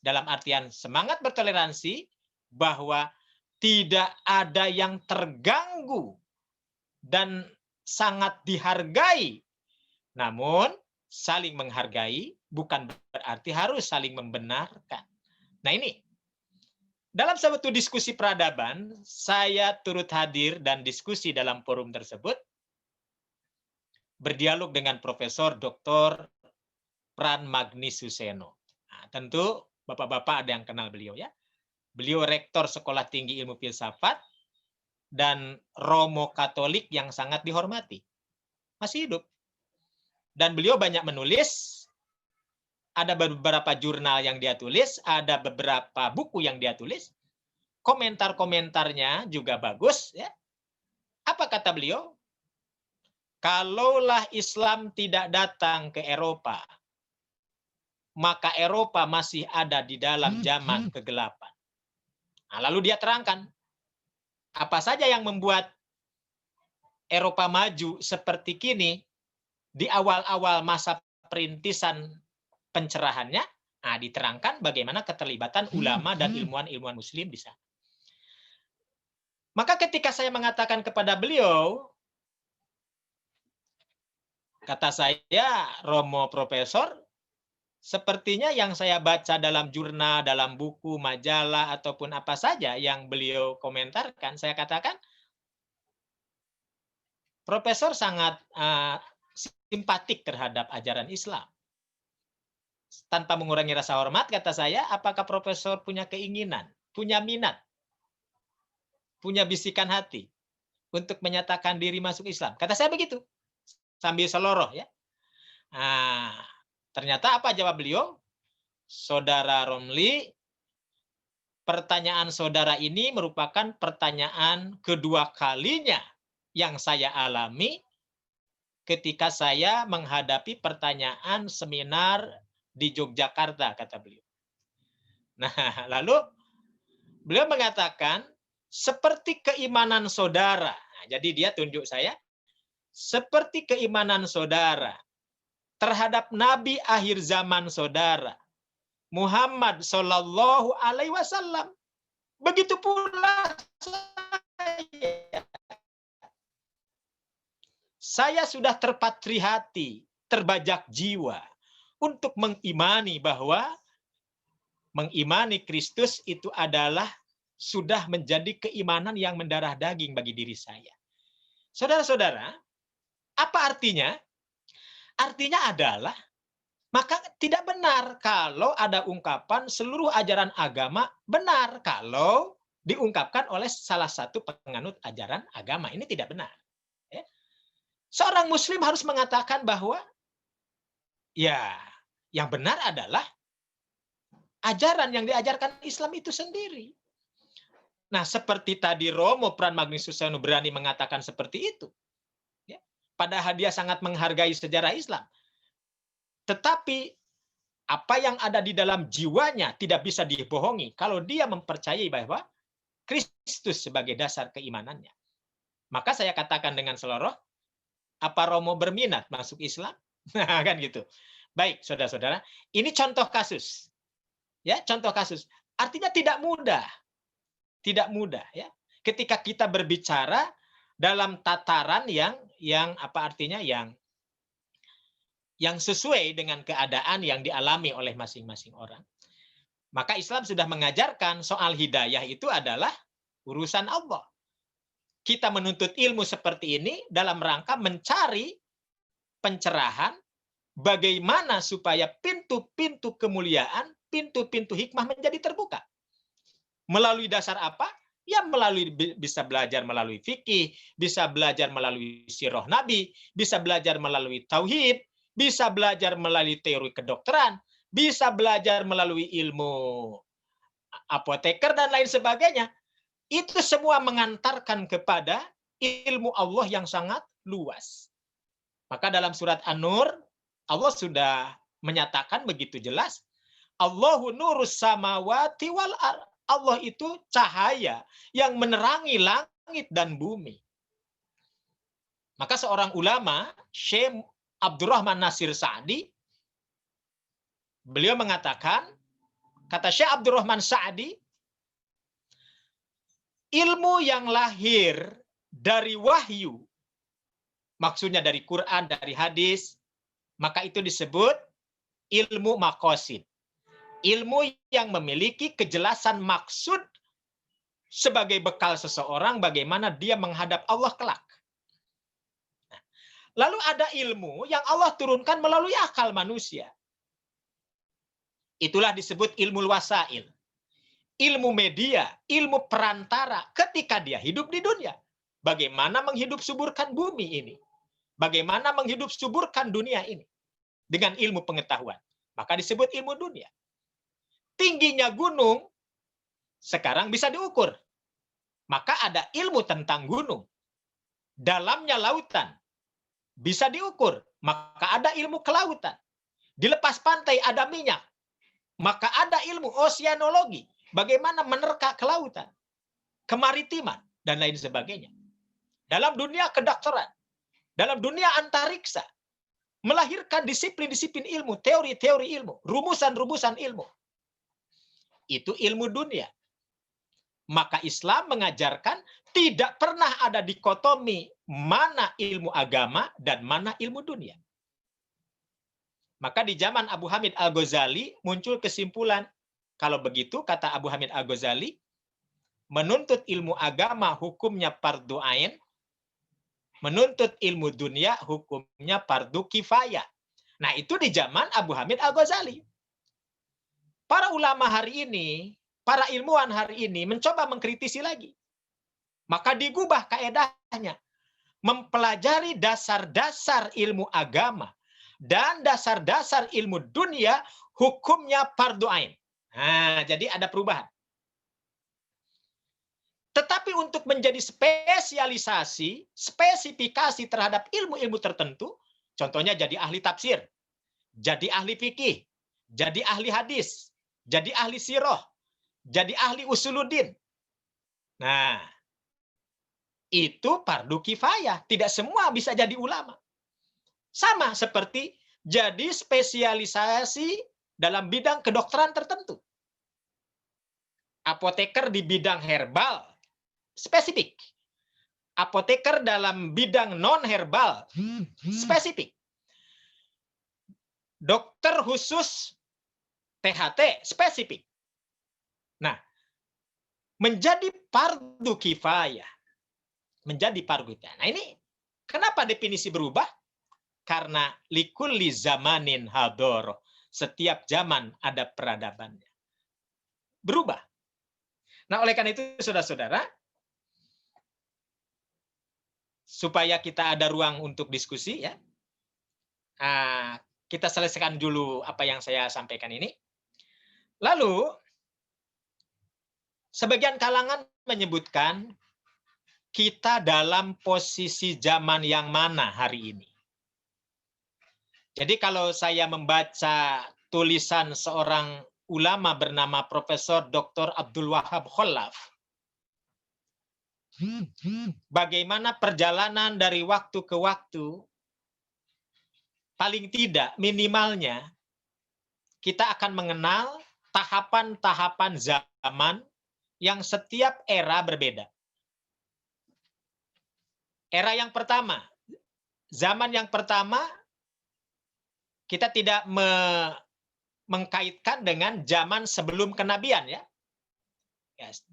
Dalam artian semangat bertoleransi bahwa tidak ada yang terganggu dan sangat dihargai. Namun saling menghargai bukan berarti harus saling membenarkan. Nah ini, dalam suatu diskusi peradaban, saya turut hadir dan diskusi dalam forum tersebut, berdialog dengan Profesor Dr. Pran Magnisuseno. Nah, tentu Bapak-Bapak ada yang kenal beliau ya. Beliau rektor Sekolah Tinggi Ilmu Filsafat dan Romo Katolik yang sangat dihormati. Masih hidup. Dan beliau banyak menulis, ada beberapa jurnal yang dia tulis, ada beberapa buku yang dia tulis, komentar-komentarnya juga bagus. Ya. Apa kata beliau? Kalaulah Islam tidak datang ke Eropa, maka Eropa masih ada di dalam zaman kegelapan. Nah, lalu dia terangkan, apa saja yang membuat Eropa maju seperti kini di awal-awal masa perintisan pencerahannya, nah, diterangkan bagaimana keterlibatan ulama dan ilmuwan-ilmuwan muslim di sana. Maka ketika saya mengatakan kepada beliau, kata saya, Romo Profesor, sepertinya yang saya baca dalam jurnal, dalam buku, majalah, ataupun apa saja yang beliau komentarkan, saya katakan, Profesor sangat simpatik terhadap ajaran Islam. Tanpa mengurangi rasa hormat, kata saya, apakah Profesor punya keinginan, punya minat, punya bisikan hati untuk menyatakan diri masuk Islam? Kata saya begitu, sambil seloroh ya. Nah, ternyata apa jawab beliau? Saudara Romli, pertanyaan saudara ini merupakan pertanyaan kedua kalinya yang saya alami ketika saya menghadapi pertanyaan seminar di Yogyakarta, kata beliau. Nah, lalu beliau mengatakan, seperti keimanan saudara. Nah, jadi dia tunjuk saya, seperti keimanan saudara terhadap Nabi akhir zaman saudara, Muhammad Shallallahu Alaihi Wasallam. Begitu pula saya sudah terpatri hati, terbajak jiwa untuk mengimani bahwa mengimani Kristus itu adalah sudah menjadi keimanan yang mendarah daging bagi diri saya. Saudara-saudara, apa artinya? Artinya adalah, maka tidak benar kalau ada ungkapan seluruh ajaran agama benar kalau diungkapkan oleh salah satu penganut ajaran agama. Ini tidak benar. Ya. Seorang muslim harus mengatakan bahwa ya yang benar adalah ajaran yang diajarkan Islam itu sendiri. Nah, seperti tadi Romo Pran Magnus Suseno berani mengatakan seperti itu. Ya. Padahal dia sangat menghargai sejarah Islam. Tetapi apa yang ada di dalam jiwanya tidak bisa dibohongi kalau dia mempercayai bahwa Kristus sebagai dasar keimanannya. Maka saya katakan dengan seloroh, apa Romo berminat masuk Islam? Nah, kan gitu. Baik, saudara-saudara, ini contoh kasus. Ya, contoh kasus. Artinya tidak mudah. Tidak mudah ya. Ketika kita berbicara dalam tataran yang apa artinya yang sesuai dengan keadaan yang dialami oleh masing-masing orang. Maka Islam sudah mengajarkan soal hidayah itu adalah urusan Allah. Kita menuntut ilmu seperti ini dalam rangka mencari pencerahan bagaimana supaya pintu-pintu kemuliaan, pintu-pintu hikmah menjadi terbuka. Melalui dasar apa? Ya bisa belajar melalui fikih, bisa belajar melalui sirah Nabi, bisa belajar melalui tauhid, bisa belajar melalui teori kedokteran, bisa belajar melalui ilmu apoteker dan lain sebagainya. Itu semua mengantarkan kepada ilmu Allah yang sangat luas. Maka dalam surat An-Nur, Allah sudah menyatakan begitu jelas, Allahu nurus samawati wal ardh. Allah itu cahaya yang menerangi langit dan bumi. Maka seorang ulama, Syekh Abdurrahman Nasir Sa'di, beliau mengatakan, kata Syekh Abdurrahman Sa'di, ilmu yang lahir dari wahyu, maksudnya dari Quran, dari hadis, maka itu disebut ilmu maqasid. Ilmu yang memiliki kejelasan maksud sebagai bekal seseorang bagaimana dia menghadap Allah kelak. Lalu ada ilmu yang Allah turunkan melalui akal manusia. Itulah disebut ilmu wasail. Ilmu media, ilmu perantara ketika dia hidup di dunia. Bagaimana menghidup suburkan bumi ini. Bagaimana menghidup suburkan dunia ini. Dengan ilmu pengetahuan. Maka disebut ilmu dunia. Tingginya gunung sekarang bisa diukur. Maka ada ilmu tentang gunung. Dalamnya lautan bisa diukur. Maka ada ilmu kelautan. Di lepas pantai ada minyak. Maka ada ilmu oseanologi. Bagaimana menerka kelautan, kemaritiman, dan lain sebagainya. Dalam dunia kedokteran, dalam dunia antariksa, melahirkan disiplin-disiplin ilmu, teori-teori ilmu, rumusan-rumusan ilmu. Itu ilmu dunia. Maka Islam mengajarkan tidak pernah ada dikotomi mana ilmu agama dan mana ilmu dunia. Maka di zaman Abu Hamid Al-Ghazali muncul kesimpulan, kalau begitu kata Abu Hamid Al-Ghazali, menuntut ilmu agama hukumnya fardu ain, menuntut ilmu dunia hukumnya fardu kifayah. Nah, itu di zaman Abu Hamid Al-Ghazali. Para ulama hari ini, para ilmuwan hari ini mencoba mengkritisi lagi. Maka digubah kaedahnya. Mempelajari dasar-dasar ilmu agama dan dasar-dasar ilmu dunia hukumnya fardu ain. Nah, jadi ada perubahan. Tetapi untuk menjadi spesialisasi, spesifikasi terhadap ilmu-ilmu tertentu, contohnya jadi ahli tafsir, jadi ahli fikih, jadi ahli hadis, jadi ahli sirah, jadi ahli usuluddin. Nah, itu fardu kifayah. Tidak semua bisa jadi ulama. Sama seperti jadi spesialisasi dalam bidang kedokteran tertentu. Apoteker di bidang herbal, spesifik. Apoteker dalam bidang non-herbal, spesifik. Dokter khusus THT, spesifik. Nah, menjadi fardu kifayah. Menjadi fardu kifayah. Nah, ini kenapa definisi berubah? Karena likulli zamanin hadoroh. Setiap zaman ada peradabannya. Berubah. Nah, oleh karena itu, saudara-saudara, supaya kita ada ruang untuk diskusi, ya, kita selesaikan dulu apa yang saya sampaikan ini. Lalu, sebagian kalangan menyebutkan kita dalam posisi zaman yang mana hari ini. Jadi kalau saya membaca tulisan seorang ulama bernama Profesor Dr. Abdul Wahab Khalaf, bagaimana perjalanan dari waktu ke waktu, paling tidak minimalnya kita akan mengenal tahapan-tahapan zaman yang setiap era berbeda. Era yang pertama, zaman yang pertama, kita tidak mengkaitkan dengan zaman sebelum kenabian, ya.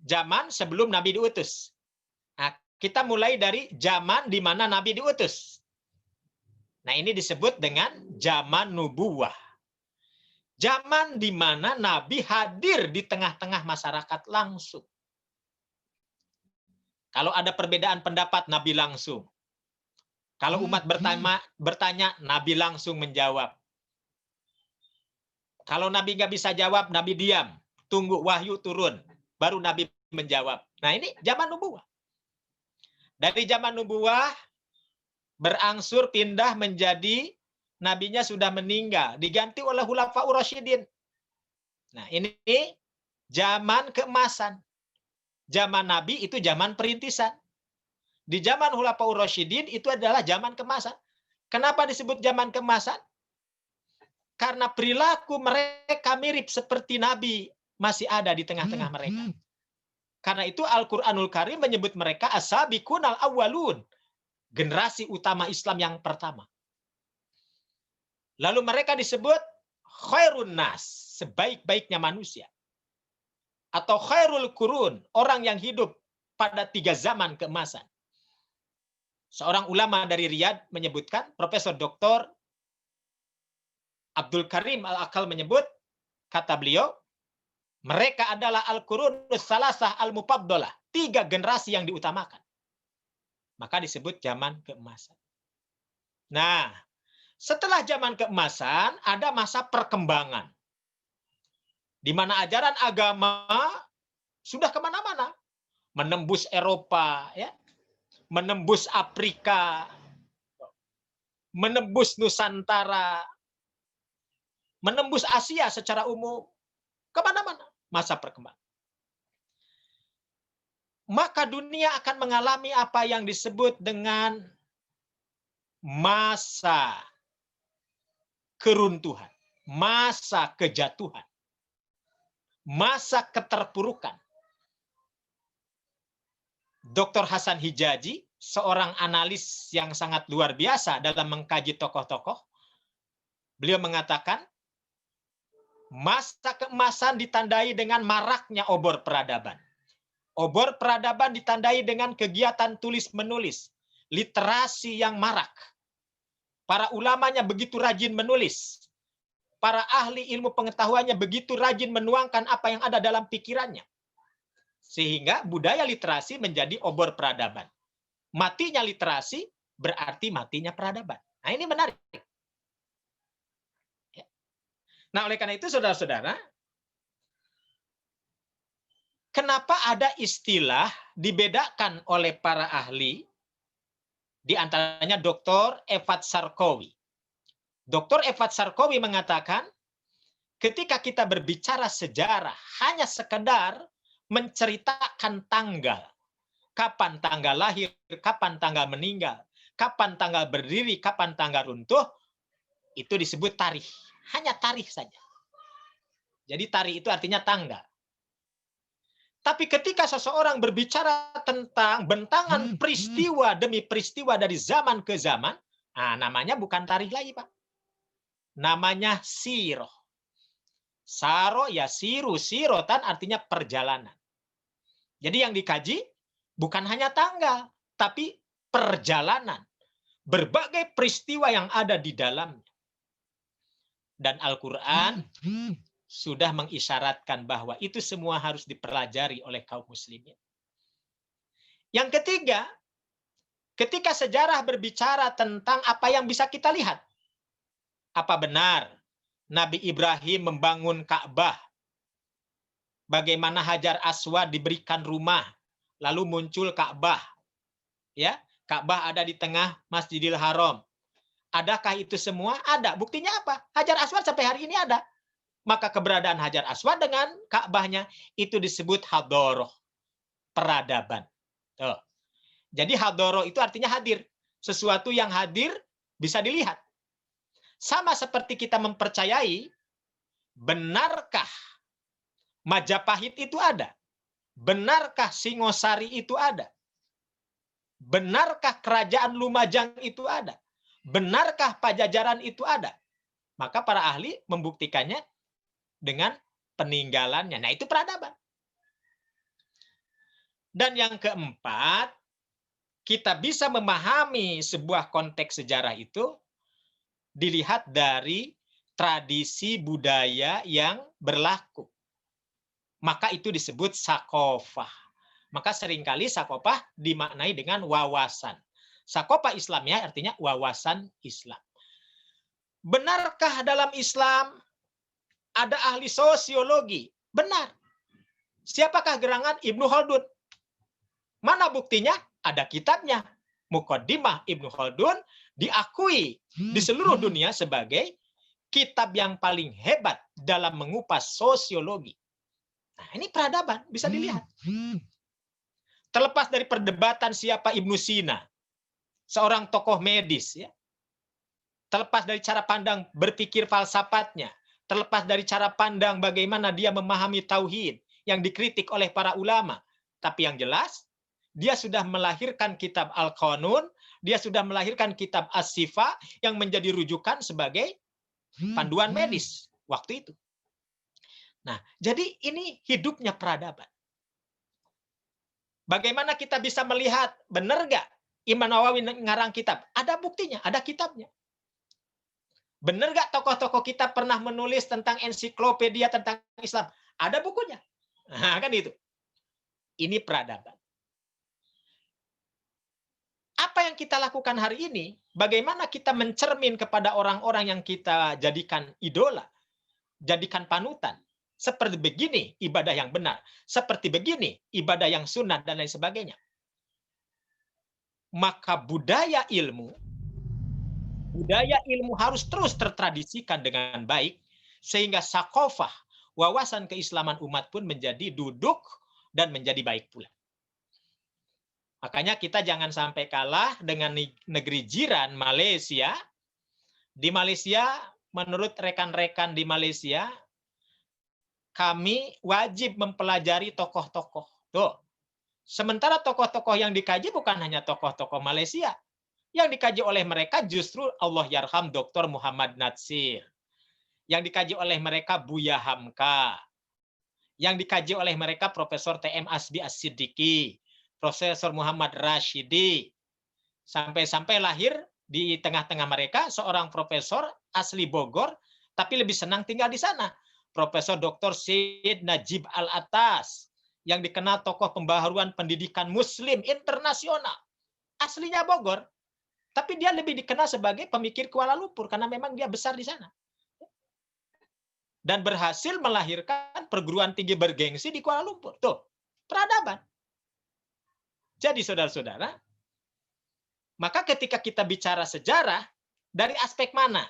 Zaman sebelum Nabi diutus. Nah, kita mulai dari zaman di mana Nabi diutus. Nah, ini disebut dengan zaman nubuwah. Zaman di mana Nabi hadir di tengah-tengah masyarakat langsung. Kalau ada perbedaan pendapat, Nabi langsung. Kalau umat bertanya, Nabi langsung menjawab. Kalau Nabi nggak bisa jawab, Nabi diam. Tunggu wahyu turun. Baru Nabi menjawab. Nah, ini zaman nubuwah. Dari zaman nubuwah, berangsur pindah menjadi nabinya sudah meninggal. Diganti oleh Khulafaur Rasyidin. Nah, ini zaman keemasan. Zaman Nabi itu zaman perintisan. Di zaman Khulafaur Rasyidin itu adalah zaman keemasan. Kenapa disebut zaman keemasan? Karena perilaku mereka mirip seperti Nabi masih ada di tengah-tengah mereka. Karena itu Al-Quranul Karim menyebut mereka as-sabiqunal awwalun. Generasi utama Islam yang pertama. Lalu mereka disebut khairun nas, sebaik-baiknya manusia. Atau khairul qurun, orang yang hidup pada 3 zaman keemasan. Seorang ulama dari Riyadh menyebutkan, Profesor Dr. Abdul Karim Al-Akal menyebut, kata beliau, mereka adalah al-qurunus salasah al-mufaddalah, 3 generasi yang diutamakan. Maka disebut zaman keemasan. Nah, setelah zaman keemasan, ada masa perkembangan. Di mana ajaran agama sudah kemana-mana. Menembus Eropa, ya, menembus Afrika, menembus Nusantara, menembus Asia secara umum, kemana-mana masa perkembangan. Maka dunia akan mengalami apa yang disebut dengan masa keruntuhan, masa kejatuhan, masa keterpurukan. Dr. Hasan Hijazi, seorang analis yang sangat luar biasa dalam mengkaji tokoh-tokoh, beliau mengatakan, masa keemasan ditandai dengan maraknya obor peradaban. Obor peradaban ditandai dengan kegiatan tulis-menulis, literasi yang marak. Para ulamanya begitu rajin menulis. Para ahli ilmu pengetahuannya begitu rajin menuangkan apa yang ada dalam pikirannya. Sehingga budaya literasi menjadi obor peradaban. Matinya literasi berarti matinya peradaban. Nah, ini menarik. Nah, oleh karena itu, saudara-saudara, kenapa ada istilah dibedakan oleh para ahli, di antaranya Dr. Efat Sarkowi. Dr. Efat Sarkowi mengatakan, ketika kita berbicara sejarah, hanya sekedar menceritakan tanggal. Kapan tanggal lahir, kapan tanggal meninggal, kapan tanggal berdiri, kapan tanggal runtuh, itu disebut tarikh. Hanya tarikh saja. Jadi tarikh itu artinya tanggal. Tapi ketika seseorang berbicara tentang bentangan peristiwa demi peristiwa dari zaman ke zaman, namanya bukan tarikh lagi, Pak. Namanya siroh. Saro ya sirotan artinya perjalanan. Jadi yang dikaji bukan hanya tanggal, tapi perjalanan. Berbagai peristiwa yang ada di dalamnya. Dan Al-Quran sudah mengisyaratkan bahwa itu semua harus dipelajari oleh kaum muslimin. Yang ketiga, ketika sejarah berbicara tentang apa yang bisa kita lihat. Apa benar Nabi Ibrahim membangun Ka'bah? Bagaimana Hajar Aswad diberikan rumah, lalu muncul Ka'bah. Ya, Ka'bah ada di tengah Masjidil Haram. Adakah itu semua? Ada. Buktinya apa? Hajar Aswad sampai hari ini ada. Maka keberadaan Hajar Aswad dengan Ka'bahnya itu disebut hadoroh, peradaban. Tuh. Jadi hadoroh itu artinya hadir. Sesuatu yang hadir bisa dilihat. Sama seperti kita mempercayai, benarkah Majapahit itu ada? Benarkah Singosari itu ada? Benarkah kerajaan Lumajang itu ada? Benarkah Pajajaran itu ada? Maka para ahli membuktikannya dengan peninggalannya. Nah, itu peradaban. Dan yang keempat, kita bisa memahami sebuah konteks sejarah itu dilihat dari tradisi budaya yang berlaku. Maka itu disebut sakofah. Maka seringkali sakofah dimaknai dengan wawasan. Sakofah Islamnya artinya wawasan Islam. Benarkah dalam Islam ada ahli sosiologi? Benar. Siapakah gerangan? Ibnu Khaldun. Mana buktinya? Ada kitabnya. Muqaddimah Ibnu Khaldun diakui di seluruh dunia sebagai kitab yang paling hebat dalam mengupas sosiologi. Nah, ini peradaban, bisa dilihat. Terlepas dari perdebatan siapa Ibnu Sina, seorang tokoh medis, ya. Terlepas dari cara pandang berpikir falsafatnya, terlepas dari cara pandang bagaimana dia memahami tauhid yang dikritik oleh para ulama, tapi yang jelas dia sudah melahirkan kitab Al-Qanun, dia sudah melahirkan kitab As-Sifa yang menjadi rujukan sebagai panduan medis waktu itu. Nah, jadi ini hidupnya peradaban. Bagaimana kita bisa melihat, benar nggak Imam Nawawi ngarang kitab? Ada buktinya, ada kitabnya. Benar nggak tokoh-tokoh kita pernah menulis tentang ensiklopedia tentang Islam? Ada bukunya. Nah, kan itu. Ini peradaban. Apa yang kita lakukan hari ini, bagaimana kita mencermin kepada orang-orang yang kita jadikan idola, jadikan panutan. Seperti begini ibadah yang benar, seperti begini ibadah yang sunnah, dan lain sebagainya. Maka budaya ilmu harus terus tertradisikan dengan baik, sehingga sakofah, wawasan keislaman umat pun menjadi duduk dan menjadi baik pula. Makanya kita jangan sampai kalah dengan negeri jiran Malaysia. Di Malaysia, menurut rekan-rekan di Malaysia, kami wajib mempelajari tokoh-tokoh. Tuh. Sementara tokoh-tokoh yang dikaji bukan hanya tokoh-tokoh Malaysia. Yang dikaji oleh mereka justru Allah yarham Dr. Muhammad Natsir. Yang dikaji oleh mereka Buya Hamka. Yang dikaji oleh mereka Profesor T.M. Asbi As-Siddiqi. Profesor Muhammad Rashidi. Sampai-sampai lahir di tengah-tengah mereka seorang profesor asli Bogor, tapi lebih senang tinggal di sana. Profesor Dr. Syed Najib Al-Atas, yang dikenal tokoh pembaharuan pendidikan Muslim internasional. Aslinya Bogor, tapi dia lebih dikenal sebagai pemikir Kuala Lumpur, karena memang dia besar di sana. Dan berhasil melahirkan perguruan tinggi bergengsi di Kuala Lumpur. Tuh, peradaban. Jadi saudara-saudara, maka ketika kita bicara sejarah, dari aspek mana?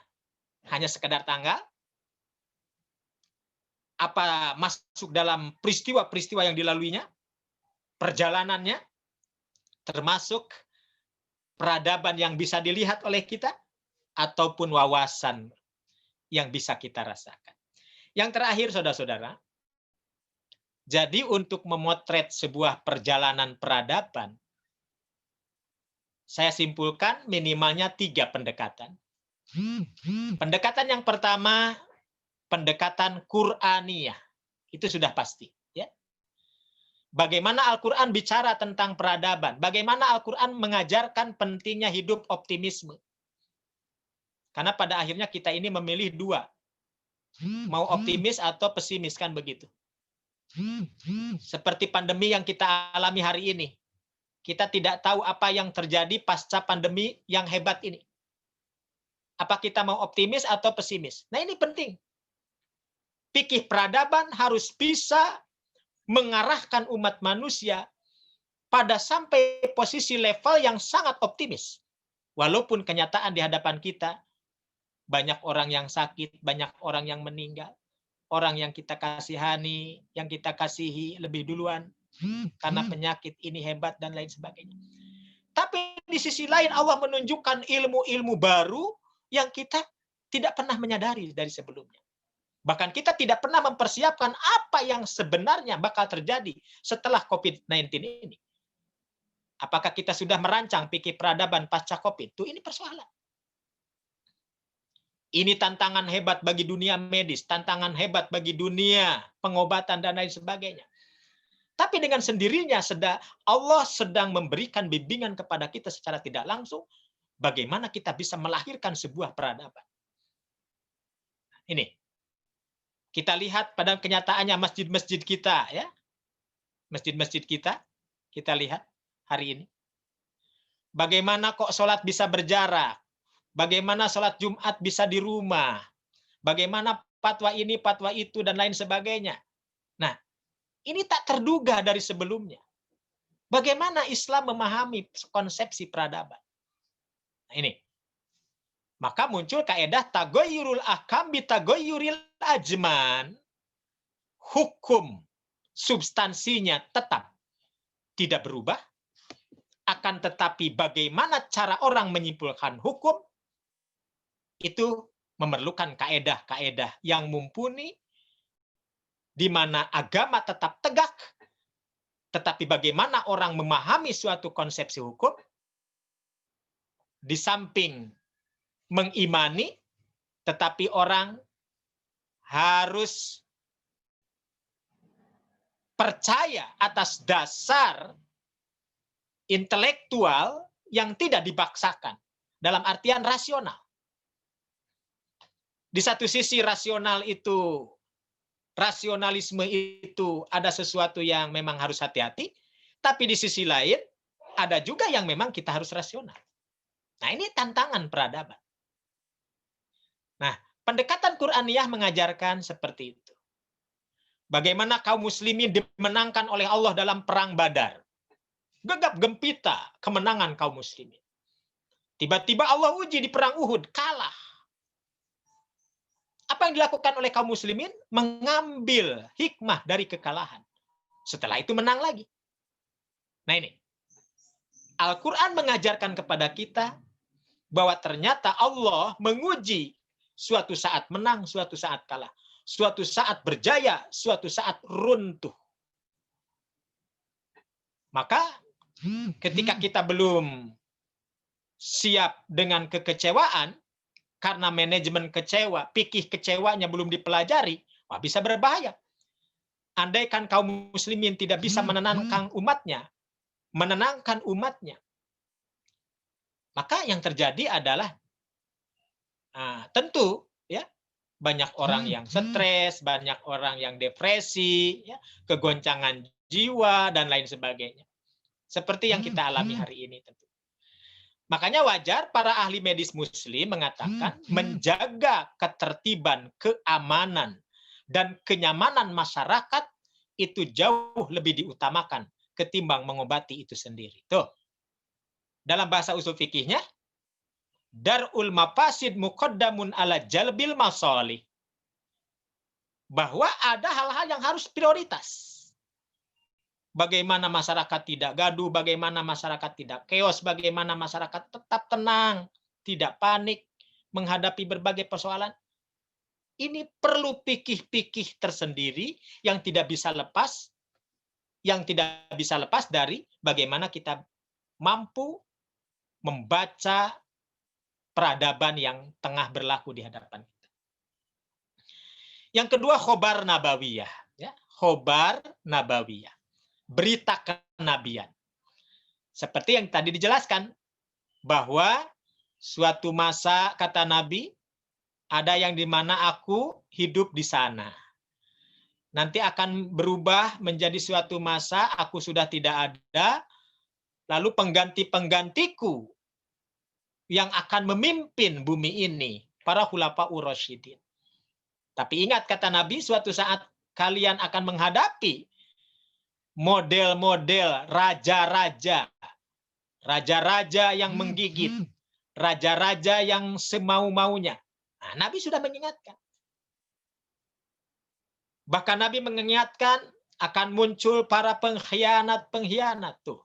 Hanya sekedar tanggal? Apa masuk dalam peristiwa-peristiwa yang dilaluinya? Perjalanannya? Termasuk peradaban yang bisa dilihat oleh kita? Ataupun wawasan yang bisa kita rasakan? Yang terakhir, saudara-saudara, jadi untuk memotret sebuah perjalanan peradaban, saya simpulkan minimalnya 3 pendekatan. Pendekatan yang pertama, pendekatan Qur'aniyah. Itu sudah pasti. Ya. Bagaimana Al-Quran bicara tentang peradaban. Bagaimana Al-Quran mengajarkan pentingnya hidup optimisme. Karena pada akhirnya kita ini memilih dua. Mau optimis atau pesimis, kan begitu. Seperti pandemi yang kita alami hari ini. Kita tidak tahu apa yang terjadi pasca pandemi yang hebat ini. Apa kita mau optimis atau pesimis? Nah, ini penting. Fikih peradaban harus bisa mengarahkan umat manusia pada sampai posisi level yang sangat optimis. Walaupun kenyataan di hadapan kita, banyak orang yang sakit, banyak orang yang meninggal, orang yang kita kasihani, yang kita kasihi lebih duluan, karena penyakit ini hebat dan lain sebagainya. Tapi di sisi lain Allah menunjukkan ilmu-ilmu baru yang kita tidak pernah menyadari dari sebelumnya. Bahkan kita tidak pernah mempersiapkan apa yang sebenarnya bakal terjadi setelah COVID-19 ini. Apakah kita sudah merancang fikih peradaban pasca COVID? Itu ini persoalan. Ini tantangan hebat bagi dunia medis, tantangan hebat bagi dunia pengobatan dan lain sebagainya. Tapi dengan sendirinya Allah sedang memberikan bimbingan kepada kita secara tidak langsung bagaimana kita bisa melahirkan sebuah peradaban. Ini kita lihat pada kenyataannya masjid-masjid kita, ya, masjid-masjid kita lihat hari ini. Bagaimana kok sholat bisa berjarak? Bagaimana sholat Jumat bisa di rumah? Bagaimana fatwa ini, fatwa itu, dan lain sebagainya. Nah, ini tak terduga dari sebelumnya. Bagaimana Islam memahami konsepsi peradaban? Nah, ini. Maka muncul kaidah tagoyurul ahkam bitagoyuril ajman. Hukum substansinya tetap tidak berubah. Akan tetapi bagaimana cara orang menyimpulkan hukum, itu memerlukan kaedah-kaedah yang mumpuni, di mana agama tetap tegak, tetapi bagaimana orang memahami suatu konsepsi hukum, di samping mengimani, tetapi orang harus percaya atas dasar intelektual yang tidak dipaksakan, dalam artian rasional. Di satu sisi rasionalisme itu ada sesuatu yang memang harus hati-hati, tapi di sisi lain ada juga yang memang kita harus rasional. Nah, ini tantangan peradaban. Nah, pendekatan Qur'aniyah mengajarkan seperti itu. Bagaimana kaum muslimin dimenangkan oleh Allah dalam perang Badar. Gegap gempita kemenangan kaum muslimin. Tiba-tiba Allah uji di perang Uhud, kalah. Apa yang dilakukan oleh kaum muslimin? Mengambil hikmah dari kekalahan. Setelah itu menang lagi. Nah, ini. Al-Quran mengajarkan kepada kita bahwa ternyata Allah menguji suatu saat menang, suatu saat kalah. Suatu saat berjaya, suatu saat runtuh. Maka ketika kita belum siap dengan kekecewaan, karena manajemen kecewa, fikih kecewanya belum dipelajari, wah, bisa berbahaya. Andaikan kaum muslimin tidak bisa menenangkan umatnya, maka yang terjadi adalah tentu, ya, banyak orang yang stres, banyak orang yang depresi, ya, kegoncangan jiwa dan lain sebagainya. Seperti yang kita alami hari ini tentu. Makanya wajar para ahli medis muslim mengatakan menjaga ketertiban, keamanan, dan kenyamanan masyarakat itu jauh lebih diutamakan ketimbang mengobati itu sendiri. Tuh. Dalam bahasa usul fikihnya, darul mafasid muqaddamun ala jalbil masalih. Bahwa ada hal-hal yang harus prioritas. Bagaimana masyarakat tidak gaduh, bagaimana masyarakat tidak chaos, bagaimana masyarakat tetap tenang, tidak panik menghadapi berbagai persoalan. Ini perlu pikih-pikih tersendiri yang tidak bisa lepas dari bagaimana kita mampu membaca peradaban yang tengah berlaku di hadapan kita. Yang kedua khobar nabawiyah, ya. Khobar nabawiyah. Berita kenabian. Seperti yang tadi dijelaskan bahwa suatu masa kata Nabi ada yang di mana aku hidup di sana. Nanti akan berubah menjadi suatu masa aku sudah tidak ada, lalu pengganti-penggantiku yang akan memimpin bumi ini, para khulafaur rasyidin. Tapi ingat kata Nabi, suatu saat kalian akan menghadapi model-model raja-raja. Raja-raja yang menggigit. Raja-raja yang semau-maunya. Nah, Nabi sudah mengingatkan. Bahkan Nabi mengingatkan akan muncul para pengkhianat-pengkhianat tuh.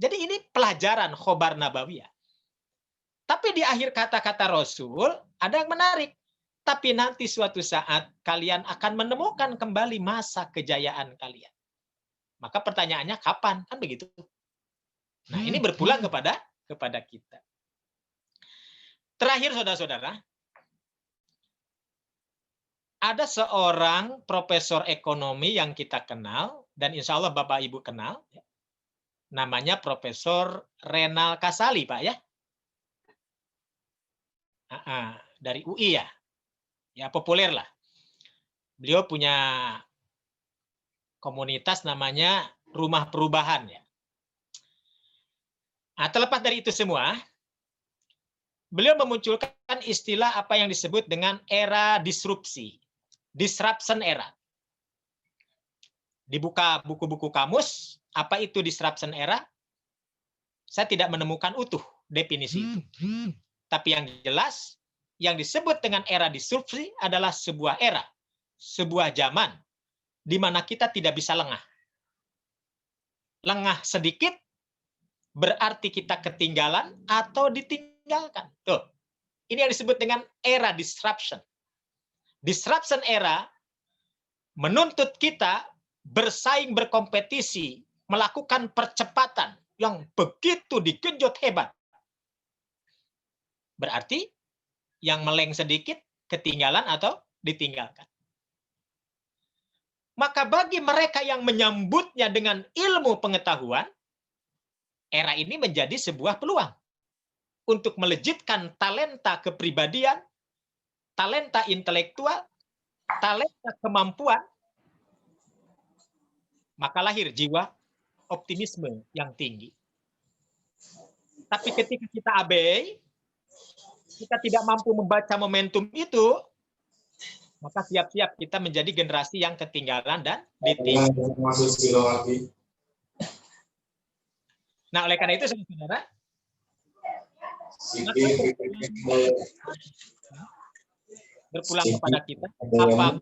Jadi ini pelajaran khobar nabawiyah. Tapi di akhir kata-kata Rasul ada yang menarik. Tapi nanti suatu saat kalian akan menemukan kembali masa kejayaan kalian. Maka pertanyaannya kapan? Kan begitu. Nah, ini berpulang kepada kita. Terakhir saudara-saudara, ada seorang profesor ekonomi yang kita kenal, dan insya Allah Bapak Ibu kenal, namanya Profesor Renal Kasali, Pak ya. Dari UI ya. Ya populer lah. Beliau punya komunitas namanya Rumah Perubahan ya. Nah, terlepas dari itu semua, beliau memunculkan istilah apa yang disebut dengan era disrupsi. Disruption era. Dibuka buku-buku kamus, apa itu disruption era? Saya tidak menemukan utuh definisi itu. Tapi yang jelas, yang disebut dengan era disrupsi adalah sebuah era, sebuah zaman, di mana kita tidak bisa lengah. Lengah sedikit, berarti kita ketinggalan atau ditinggalkan. Tuh, ini yang disebut dengan era disruption. Disruption era menuntut kita bersaing berkompetisi, melakukan percepatan yang begitu digenjot hebat. Berarti yang meleng sedikit ketinggalan atau ditinggalkan. Maka bagi mereka yang menyambutnya dengan ilmu pengetahuan, era ini menjadi sebuah peluang untuk melejitkan talenta kepribadian, talenta intelektual, talenta kemampuan, maka lahir jiwa optimisme yang tinggi. Tapi ketika kita abai, kita tidak mampu membaca momentum itu, maka siap-siap kita menjadi generasi yang ketinggalan dan ditinggalkan. Nah, oleh karena itu, saudara, berpulang kepada kita, apakah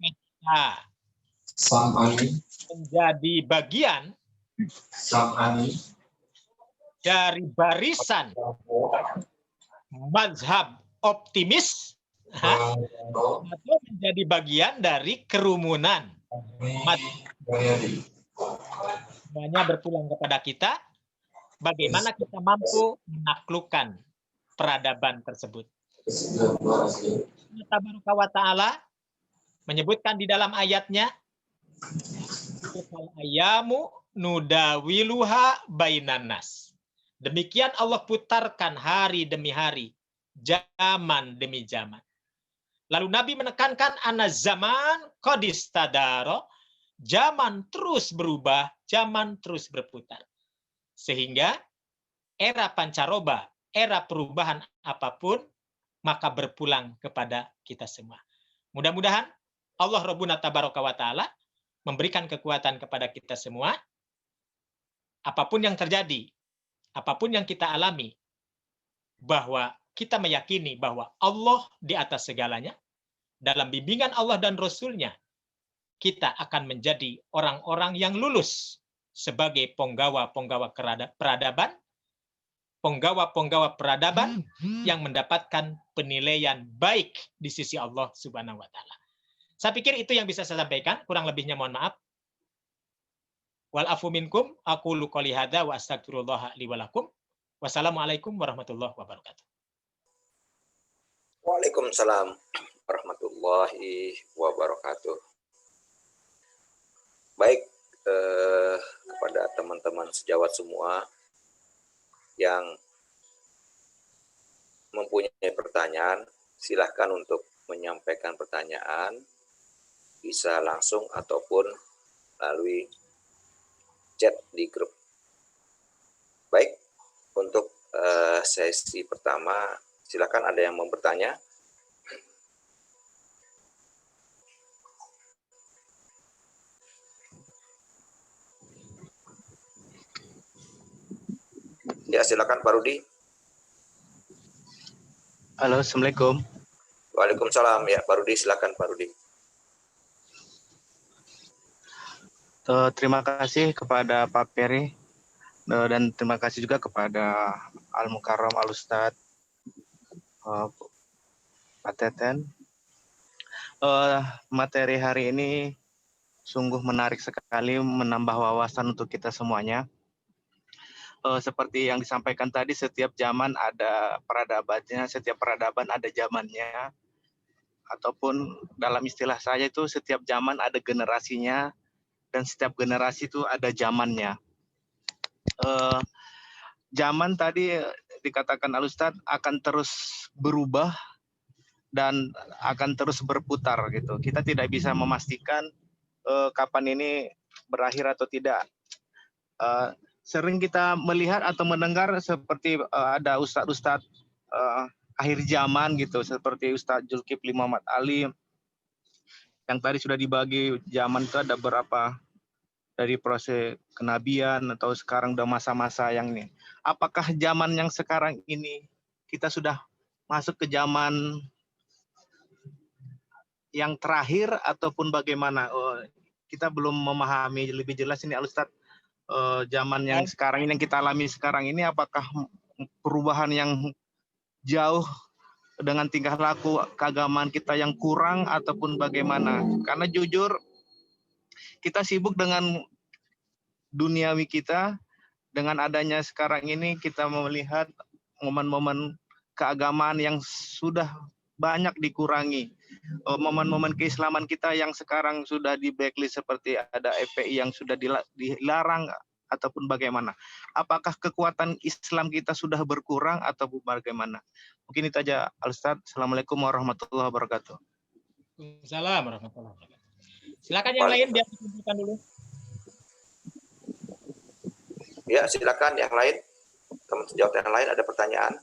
kita menjadi bagian dari barisan mazhab optimis atau menjadi bagian dari kerumunan semuanya berpulang kepada kita, bagaimana kita mampu menaklukkan peradaban tersebut. Allah Tabaraka wa Ta'ala menyebutkan di dalam ayatnya, ayamu nudawiluha bainan nas. Demikian Allah putarkan hari demi hari, zaman demi zaman. Lalu Nabi menekankan ana zaman qadistadaro, zaman terus berubah, zaman terus berputar. Sehingga era pancaroba, era perubahan apapun, maka berpulang kepada kita semua. Mudah-mudahan Allah Rabbuna Tabaraka wa Ta'ala memberikan kekuatan kepada kita semua. Apapun yang terjadi, apapun yang kita alami, bahwa kita meyakini bahwa Allah di atas segalanya, dalam bimbingan Allah dan Rasul-Nya, kita akan menjadi orang-orang yang lulus sebagai penggawa-penggawa peradaban, penggawa-penggawa peradaban yang mendapatkan penilaian baik di sisi Allah Subhanahu wa Ta'ala. Saya pikir itu yang bisa saya sampaikan, kurang lebihnya mohon maaf. Wal afu minkum, aqulu qouli hadza wa astaghfirullah li wa lakum. Wassalamualaikum warahmatullahi wabarakatuh. Waalaikumsalam warahmatullahi wabarakatuh. Baik, kepada teman-teman sejawat semua yang mempunyai pertanyaan, silahkan untuk menyampaikan pertanyaan, bisa langsung ataupun melalui chat di grup. Baik, untuk sesi pertama, silakan ada yang mau bertanya. Ya, silakan Pak Rudi. Halo, Assalamualaikum. Waalaikumsalam. Ya, Pak Rudi, silakan Pak Rudi. Terima kasih kepada Pak Peri dan terima kasih juga kepada Al Mukarram Al Ustadz Pak Teten. Materi hari ini sungguh menarik sekali, menambah wawasan untuk kita semuanya. Seperti yang disampaikan tadi, setiap zaman ada peradabannya, setiap peradaban ada zamannya, ataupun dalam istilah saya itu setiap zaman ada generasinya, dan setiap generasi itu ada zamannya. Zaman tadi dikatakan Al Ustadz akan terus berubah dan akan terus berputar gitu. Kita tidak bisa memastikan kapan ini berakhir atau tidak. Sering kita melihat atau mendengar seperti ada ustadz-ustadz akhir zaman gitu, seperti Ustadz Zulkifli Muhammad Ali yang tadi sudah dibagi zaman itu ada berapa dari proses kenabian atau sekarang udah masa-masa yang ini. Apakah zaman yang sekarang ini kita sudah masuk ke zaman yang terakhir ataupun bagaimana? Kita belum memahami lebih jelas ini Al Ustadz. Zaman yang sekarang ini yang kita alami sekarang ini apakah perubahan yang jauh dengan tingkah laku keagamaan kita yang kurang ataupun bagaimana? Karena jujur kita sibuk dengan duniawi kita, dengan adanya sekarang ini kita melihat momen-momen keagamaan yang sudah banyak dikurangi. Momen-momen keislaman kita yang sekarang sudah di blacklist seperti ada FPI yang sudah dilarang ataupun bagaimana. Apakah kekuatan Islam kita sudah berkurang atau bagaimana? Mungkin itu aja Al Ustadz. Assalamualaikum warahmatullahi wabarakatuh. Assalamualaikum warahmatullahi wabarakatuh. Silakan yang lain biar ditunjukkan dulu. Ya, silakan yang lain. Teman sejawat yang lain ada pertanyaan.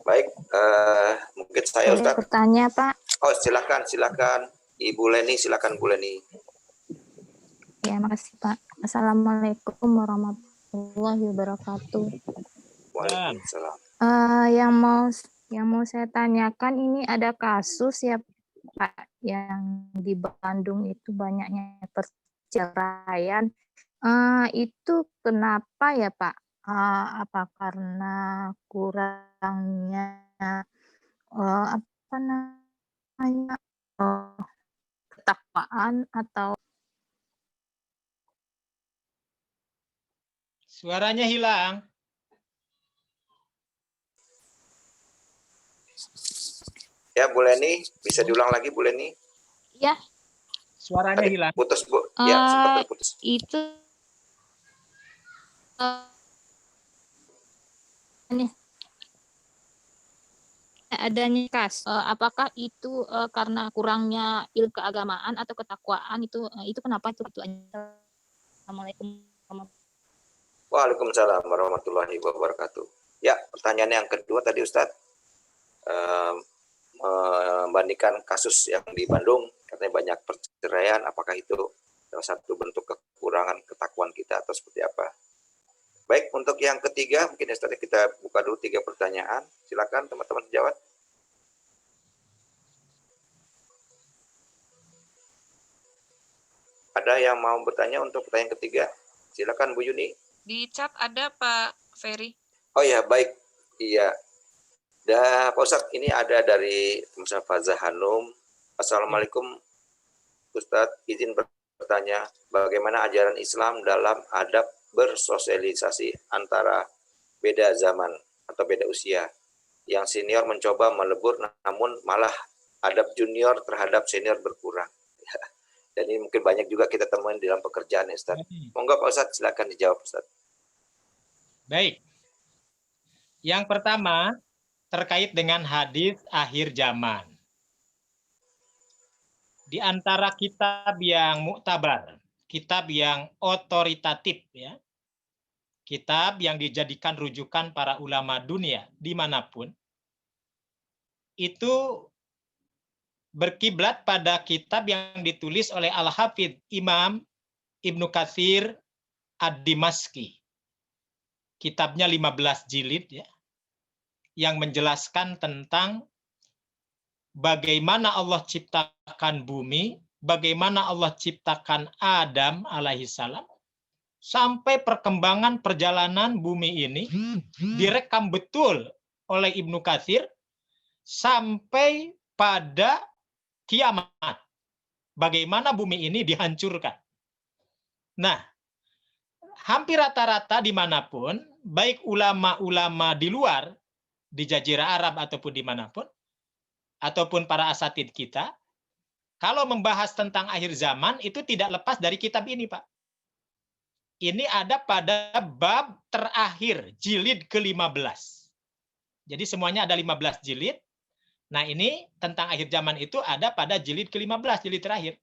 Baik, mungkin saya Ustaz. Bertanya Pak. Oh, silakan Ibu Leni, silakan Bu Leni. Ya, makasih Pak. Assalamualaikum warahmatullahi wabarakatuh. Waalaikumsalam. Yang mau saya tanyakan, ini ada kasus ya Pak yang di Bandung itu banyaknya perceraian. Itu kenapa ya Pak? Apa karena kurangnya apa namanya ketakwaan atau Suaranya hilang. Ya, Bu Leni, bisa diulang lagi Bu Leni? ya Suaranya hilang. Putus Bu. Ya, sempat terputus. itu ini adanya apakah itu karena kurangnya ilmu keagamaan atau ketakwaan itu kenapa itu aja. Assalamualaikum. Waalaikumsalam warahmatullahi wabarakatuh. Ya, pertanyaan yang kedua tadi Ustadz, membandingkan kasus yang di Bandung, katanya banyak perceraian, apakah itu salah satu bentuk kekurangan ketakwaan kita atau seperti apa? Baik, untuk yang ketiga, mungkin Ustadz kita buka dulu 3 pertanyaan. Silakan teman-teman sejawat. Ada yang mau bertanya untuk pertanyaan ketiga? Silakan Bu Yuni. Di chat ada Pak Ferry. Oh ya, baik. Iya. Pak Ustadz, ini ada dari Ustadz Fazah Hanum. Assalamualaikum Ustadz, izin bertanya, bagaimana ajaran Islam dalam adab bersosialisasi antara beda zaman atau beda usia. Yang senior mencoba melebur, namun malah adab junior terhadap senior berkurang. Dan ini mungkin banyak juga kita temuin dalam pekerjaan ya Ustaz. Monggo Pak Ustaz, silakan dijawab Ustaz. Baik. Yang pertama terkait dengan hadis akhir zaman. Di antara kitab yang muktabar, kitab yang otoritatif, ya, kitab yang dijadikan rujukan para ulama dunia dimanapun, itu berkiblat pada kitab yang ditulis oleh Al-Hafidh Imam Ibnu Katsir Ad-Dimashqi. Kitabnya 15 jilid, ya, yang menjelaskan tentang bagaimana Allah ciptakan bumi, bagaimana Allah ciptakan Adam alaihissalam, sampai perkembangan perjalanan bumi ini direkam betul oleh Ibnu Katsir sampai pada kiamat. Bagaimana bumi ini dihancurkan. Nah, hampir rata-rata dimanapun, baik ulama-ulama di luar, di Jazirah Arab ataupun dimanapun, ataupun para asatidz kita, kalau membahas tentang akhir zaman, itu tidak lepas dari kitab ini, Pak. Ini ada pada bab terakhir, jilid ke-15. Jadi semuanya ada 15 jilid. Nah ini tentang akhir zaman itu ada pada jilid ke-15, jilid terakhir.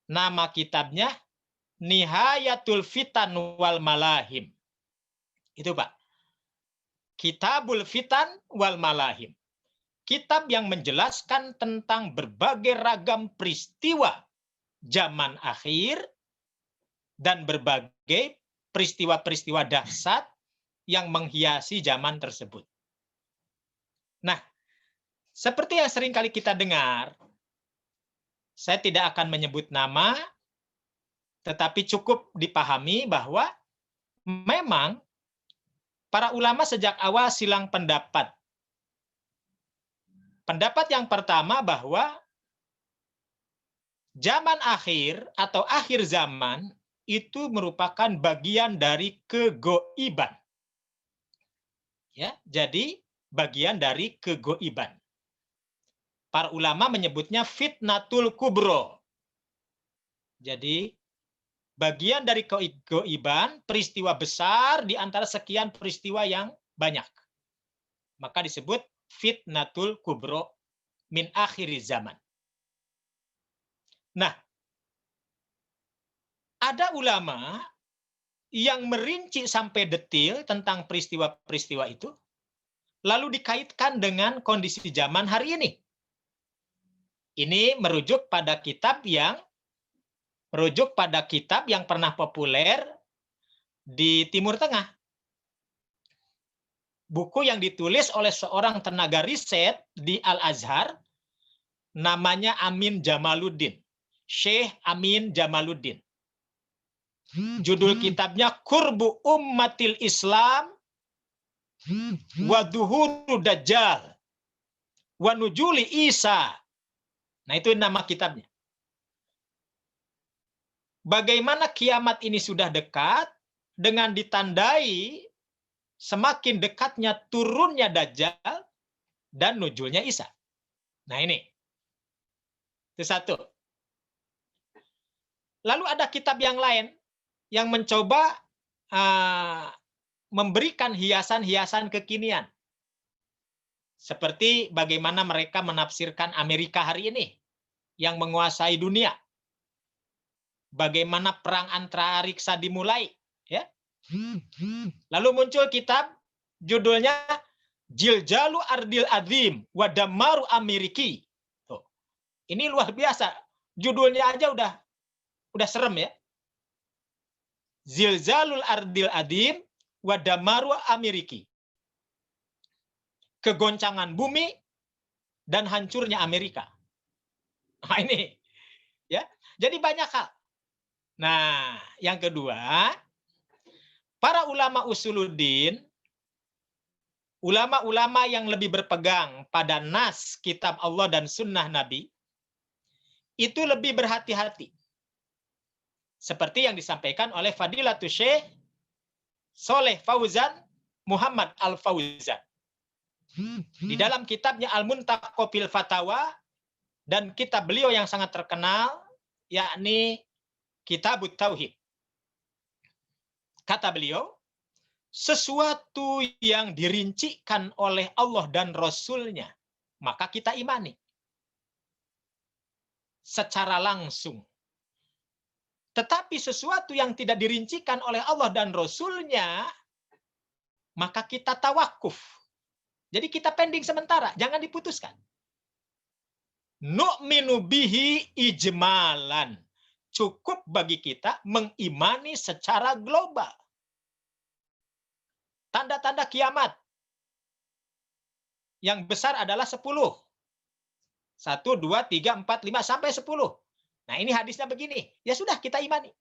Nama kitabnya Nihayatul Fitan wal Malahim. Itu Pak. Kitabul Fitan wal Malahim. Kitab yang menjelaskan tentang berbagai ragam peristiwa zaman akhir dan berbagai peristiwa-peristiwa dahsyat yang menghiasi zaman tersebut. Nah, seperti yang sering kali kita dengar, saya tidak akan menyebut nama, tetapi cukup dipahami bahwa memang para ulama sejak awal silang pendapat. Pendapat yang pertama bahwa zaman akhir atau akhir zaman itu merupakan bagian dari kegoiban. Ya, jadi bagian dari kegoiban. Para ulama menyebutnya fitnatul kubro. Jadi bagian dari kegoiban, peristiwa besar di antara sekian peristiwa yang banyak. Maka disebut fitnatul kubro min akhiri zaman. Nah, ada ulama yang merinci sampai detil tentang peristiwa-peristiwa itu, lalu dikaitkan dengan kondisi zaman hari ini. Ini merujuk pada kitab yang pernah populer di Timur Tengah. Buku yang ditulis oleh seorang tenaga riset di Al-Azhar, namanya Amin Jamaluddin. Syekh Amin Jamaluddin. Judul kitabnya Qurbu Ummatil Islam wa Duhuru Dajjal wa Nujuli Isa. Nah, itu nama kitabnya. Bagaimana kiamat ini sudah dekat dengan ditandai semakin dekatnya turunnya Dajjal dan nujulnya Isa. Nah, ini. Itu satu. Lalu ada kitab yang lain yang mencoba memberikan hiasan-hiasan kekinian. Seperti bagaimana mereka menafsirkan Amerika hari ini yang menguasai dunia. Bagaimana perang antariksa dimulai, ya. Lalu muncul kitab judulnya Jiljalu Ardil Azim wa Damaru Ameriki. Tuh. Ini luar biasa. Judulnya aja udah serem ya. Zilzalul Ardil Azim wa Damaru Ameriki. Kegoncangan bumi dan hancurnya Amerika. Nah, ini ya. Jadi banyak hal. Nah, yang kedua, para ulama usuluddin, ulama-ulama yang lebih berpegang pada nas kitab Allah dan sunnah Nabi, itu lebih berhati-hati. Seperti yang disampaikan oleh Fadilatul Syekh Soleh Fauzan Muhammad Al-Fauzan. Di dalam kitabnya Al-Muntaqo fil Fatawa dan kitab beliau yang sangat terkenal, yakni Kitabut Tauhid. Kata beliau, sesuatu yang dirincikan oleh Allah dan Rasul-Nya, maka kita imani secara langsung. Tetapi sesuatu yang tidak dirincikan oleh Allah dan Rasul-Nya, maka kita tawakuf. Jadi kita pending sementara, jangan diputuskan. Nu'minu bihi ijmalan. Cukup bagi kita mengimani secara global. Tanda-tanda kiamat yang besar adalah 10. 1, 2, 3, 4, 5, sampai 10. Nah ini hadisnya begini. Ya sudah kita imani.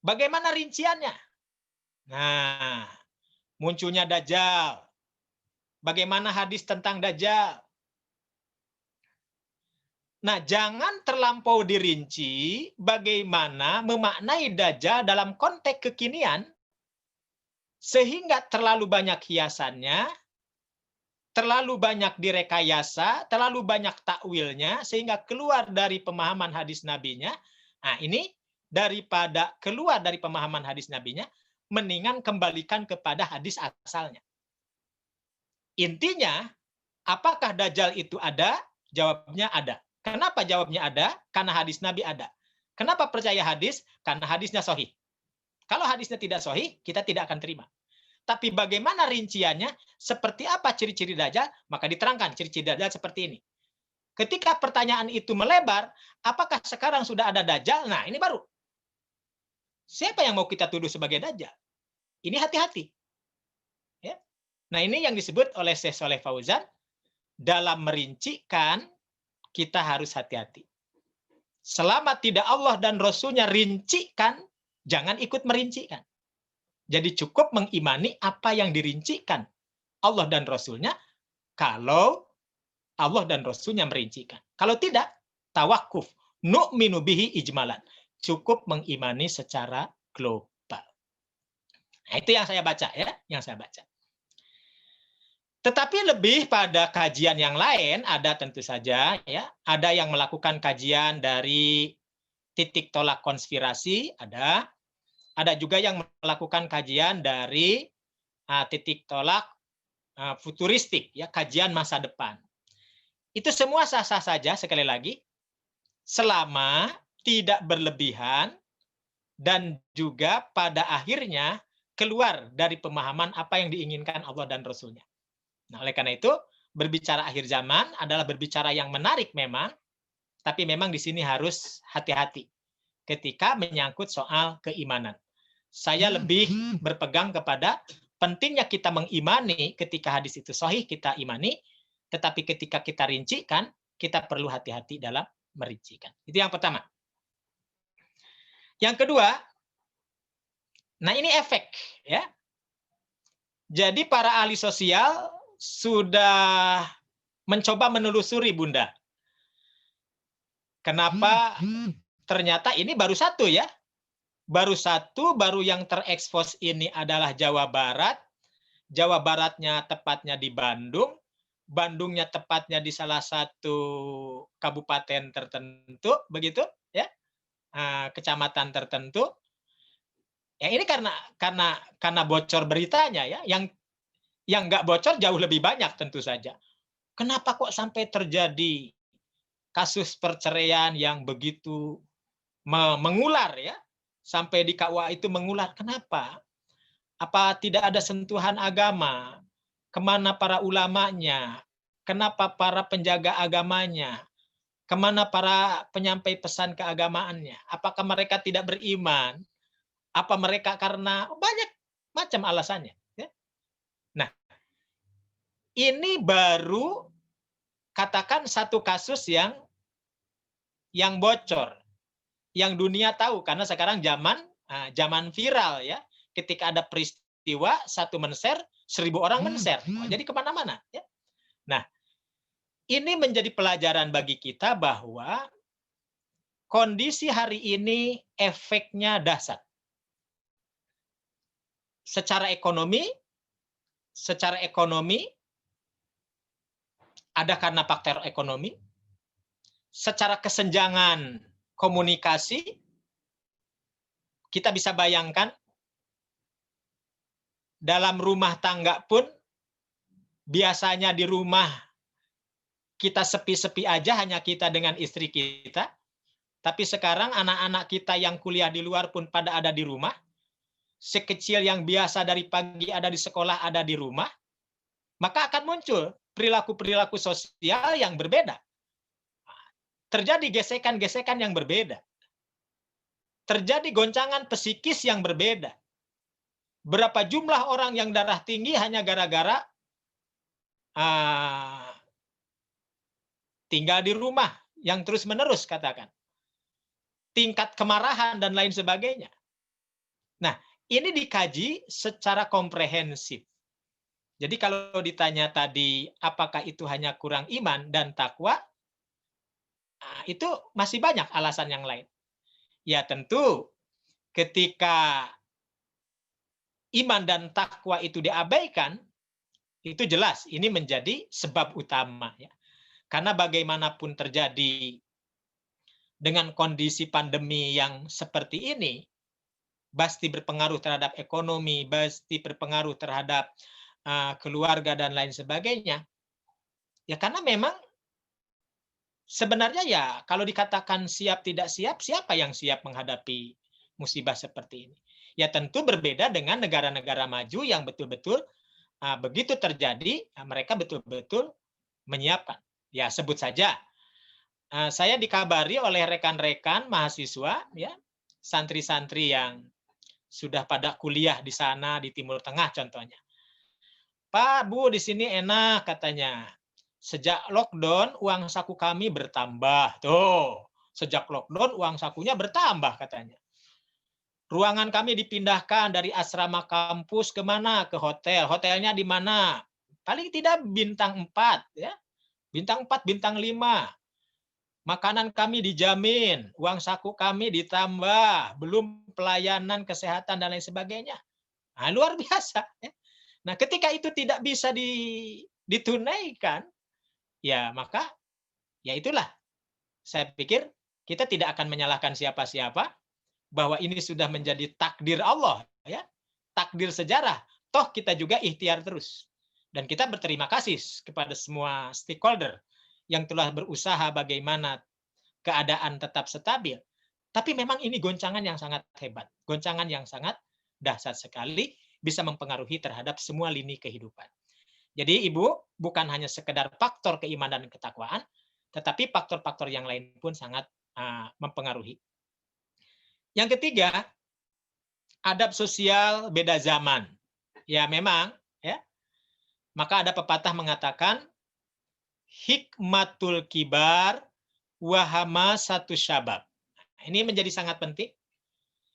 Bagaimana rinciannya? Nah, munculnya Dajjal. Bagaimana hadis tentang Dajjal? Nah, jangan terlampau dirinci bagaimana memaknai Dajjal dalam konteks kekinian, sehingga terlalu banyak hiasannya, terlalu banyak direkayasa, terlalu banyak takwilnya, sehingga keluar dari pemahaman hadis nabinya. Nah, ini daripada keluar dari pemahaman hadis nabinya, mendingan kembalikan kepada hadis asalnya. Intinya, apakah Dajjal itu ada? Jawabnya ada. Kenapa jawabnya ada? Karena hadis Nabi ada. Kenapa percaya hadis? Karena hadisnya sahih. Kalau hadisnya tidak sahih, kita tidak akan terima. Tapi bagaimana rinciannya? Seperti apa ciri-ciri Dajjal? Maka diterangkan ciri-ciri Dajjal seperti ini. Ketika pertanyaan itu melebar, apakah sekarang sudah ada Dajjal? Nah, ini baru. Siapa yang mau kita tuduh sebagai Dajjal? Ini hati-hati. Ya. Nah, ini yang disebut oleh Syekh Shalih Fauzan, dalam merincikan, kita harus hati-hati. Selama tidak Allah dan Rasul-Nya rincikan, jangan ikut merincikan. Jadi cukup mengimani apa yang dirincikan Allah dan Rasul-Nya, kalau Allah dan Rasul-Nya merincikan. Kalau tidak, tawakuf. Nu'minu bihi ijmalan. Cukup mengimani secara global. Nah, itu yang saya baca ya, yang saya baca. Tetapi lebih pada kajian yang lain, ada tentu saja ya, ada yang melakukan kajian dari titik tolak konspirasi, ada juga yang melakukan kajian dari titik tolak futuristik, ya, kajian masa depan. Itu semua sah-sah saja, sekali lagi, selama tidak berlebihan dan juga pada akhirnya keluar dari pemahaman apa yang diinginkan Allah dan Rasul-Nya. Nah, oleh karena itu, berbicara akhir zaman adalah berbicara yang menarik memang, tapi memang di sini harus hati-hati ketika menyangkut soal keimanan. Saya lebih berpegang kepada pentingnya kita mengimani ketika hadis itu sahih, kita imani, tetapi ketika kita rincikan, kita perlu hati-hati dalam merincikan. Itu yang pertama. Yang kedua, nah ini efek, ya. Jadi para ahli sosial sudah mencoba menelusuri, Bunda. Kenapa ternyata ini baru satu ya. Baru satu, baru yang terekspos ini adalah Jawa Barat. Jawa Baratnya tepatnya di Bandung. Bandungnya tepatnya di salah satu kabupaten tertentu, begitu ya. Kecamatan tertentu. Ya ini karena bocor beritanya ya. Yang nggak bocor jauh lebih banyak tentu saja. Kenapa kok sampai terjadi kasus perceraian yang begitu mengular ya? Sampai di KUA itu mengular. Kenapa? Apa tidak ada sentuhan agama? Kemana para ulamanya? Kenapa para penjaga agamanya? Kemana para penyampai pesan keagamaannya? Apakah mereka tidak beriman? Apa mereka karena banyak macam alasannya? Ini baru katakan satu kasus yang bocor, yang dunia tahu karena sekarang zaman viral ya. Ketika ada peristiwa satu men-share, 1000 orang men-share. Jadi kemana-mana. Ya. Nah, ini menjadi pelajaran bagi kita bahwa kondisi hari ini efeknya dahsyat. Secara ekonomi secara ekonomi, ada karena faktor ekonomi, secara kesenjangan komunikasi, kita bisa bayangkan dalam rumah tangga pun biasanya di rumah kita sepi-sepi aja, hanya kita dengan istri kita. Tapi sekarang anak-anak kita yang kuliah di luar pun pada ada di rumah. Sekecil yang biasa dari pagi ada di sekolah, ada di rumah. Maka akan muncul perilaku-perilaku sosial yang berbeda. Terjadi gesekan-gesekan yang berbeda. Terjadi goncangan psikis yang berbeda. Berapa jumlah orang yang darah tinggi hanya gara-gara tinggal di rumah yang terus-menerus, katakan. Tingkat kemarahan dan lain sebagainya. Nah, ini dikaji secara komprehensif. Jadi kalau ditanya tadi apakah itu hanya kurang iman dan takwa, itu masih banyak alasan yang lain. Ya tentu ketika iman dan takwa itu diabaikan, itu jelas ini menjadi sebab utama. Ya. Karena bagaimanapun terjadi dengan kondisi pandemi yang seperti ini, pasti berpengaruh terhadap ekonomi, pasti berpengaruh terhadap keluarga dan lain sebagainya. Ya karena memang sebenarnya ya kalau dikatakan siap tidak siap, siapa yang siap menghadapi musibah seperti ini? Ya tentu berbeda dengan negara-negara maju yang betul-betul begitu terjadi, mereka betul-betul menyiapkan. Ya sebut saja, saya dikabari oleh rekan-rekan mahasiswa, ya santri-santri yang sudah pada kuliah di sana di Timur Tengah contohnya. Pak, Bu, di sini enak katanya. Sejak lockdown uang saku kami bertambah. Tuh, sejak lockdown uang sakunya bertambah katanya. Ruangan kami dipindahkan dari asrama kampus ke mana? Ke hotel. Hotelnya di mana? Paling tidak bintang 4 ya. Bintang 4, bintang 5. Makanan kami dijamin, uang saku kami ditambah, belum pelayanan kesehatan dan lain sebagainya. Nah, luar biasa. Ya. Nah, ketika itu tidak bisa ditunaikan, ya maka ya itulah. Saya pikir kita tidak akan menyalahkan siapa-siapa bahwa ini sudah menjadi takdir Allah, ya, takdir sejarah. Toh kita juga ikhtiar terus. Dan kita berterima kasih kepada semua stakeholder yang telah berusaha bagaimana keadaan tetap stabil. Tapi memang ini goncangan yang sangat hebat. Goncangan yang sangat dahsyat sekali, bisa mempengaruhi terhadap semua lini kehidupan. Jadi Ibu, bukan hanya sekedar faktor keimanan dan ketakwaan, tetapi faktor-faktor yang lain pun sangat mempengaruhi. Yang ketiga, adab sosial beda zaman. Ya memang, ya. Maka ada pepatah mengatakan, hikmatul kibar wahama satu syabab. Ini menjadi sangat penting.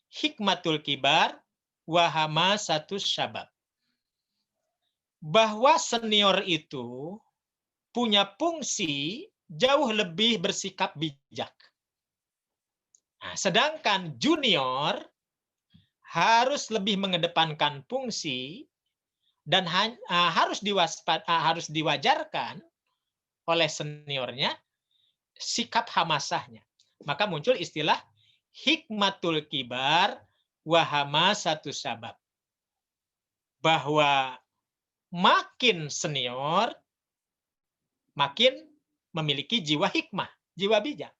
Hikmatul kibar wahama satu syabab. Bahwa senior itu punya fungsi jauh lebih bersikap bijak. Nah, sedangkan junior harus lebih mengedepankan fungsi dan harus diwajarkan oleh seniornya sikap hamasahnya. Maka muncul istilah hikmatul kibar wahama satu sabab. Bahwa makin senior, makin memiliki jiwa hikmah, jiwa bijak.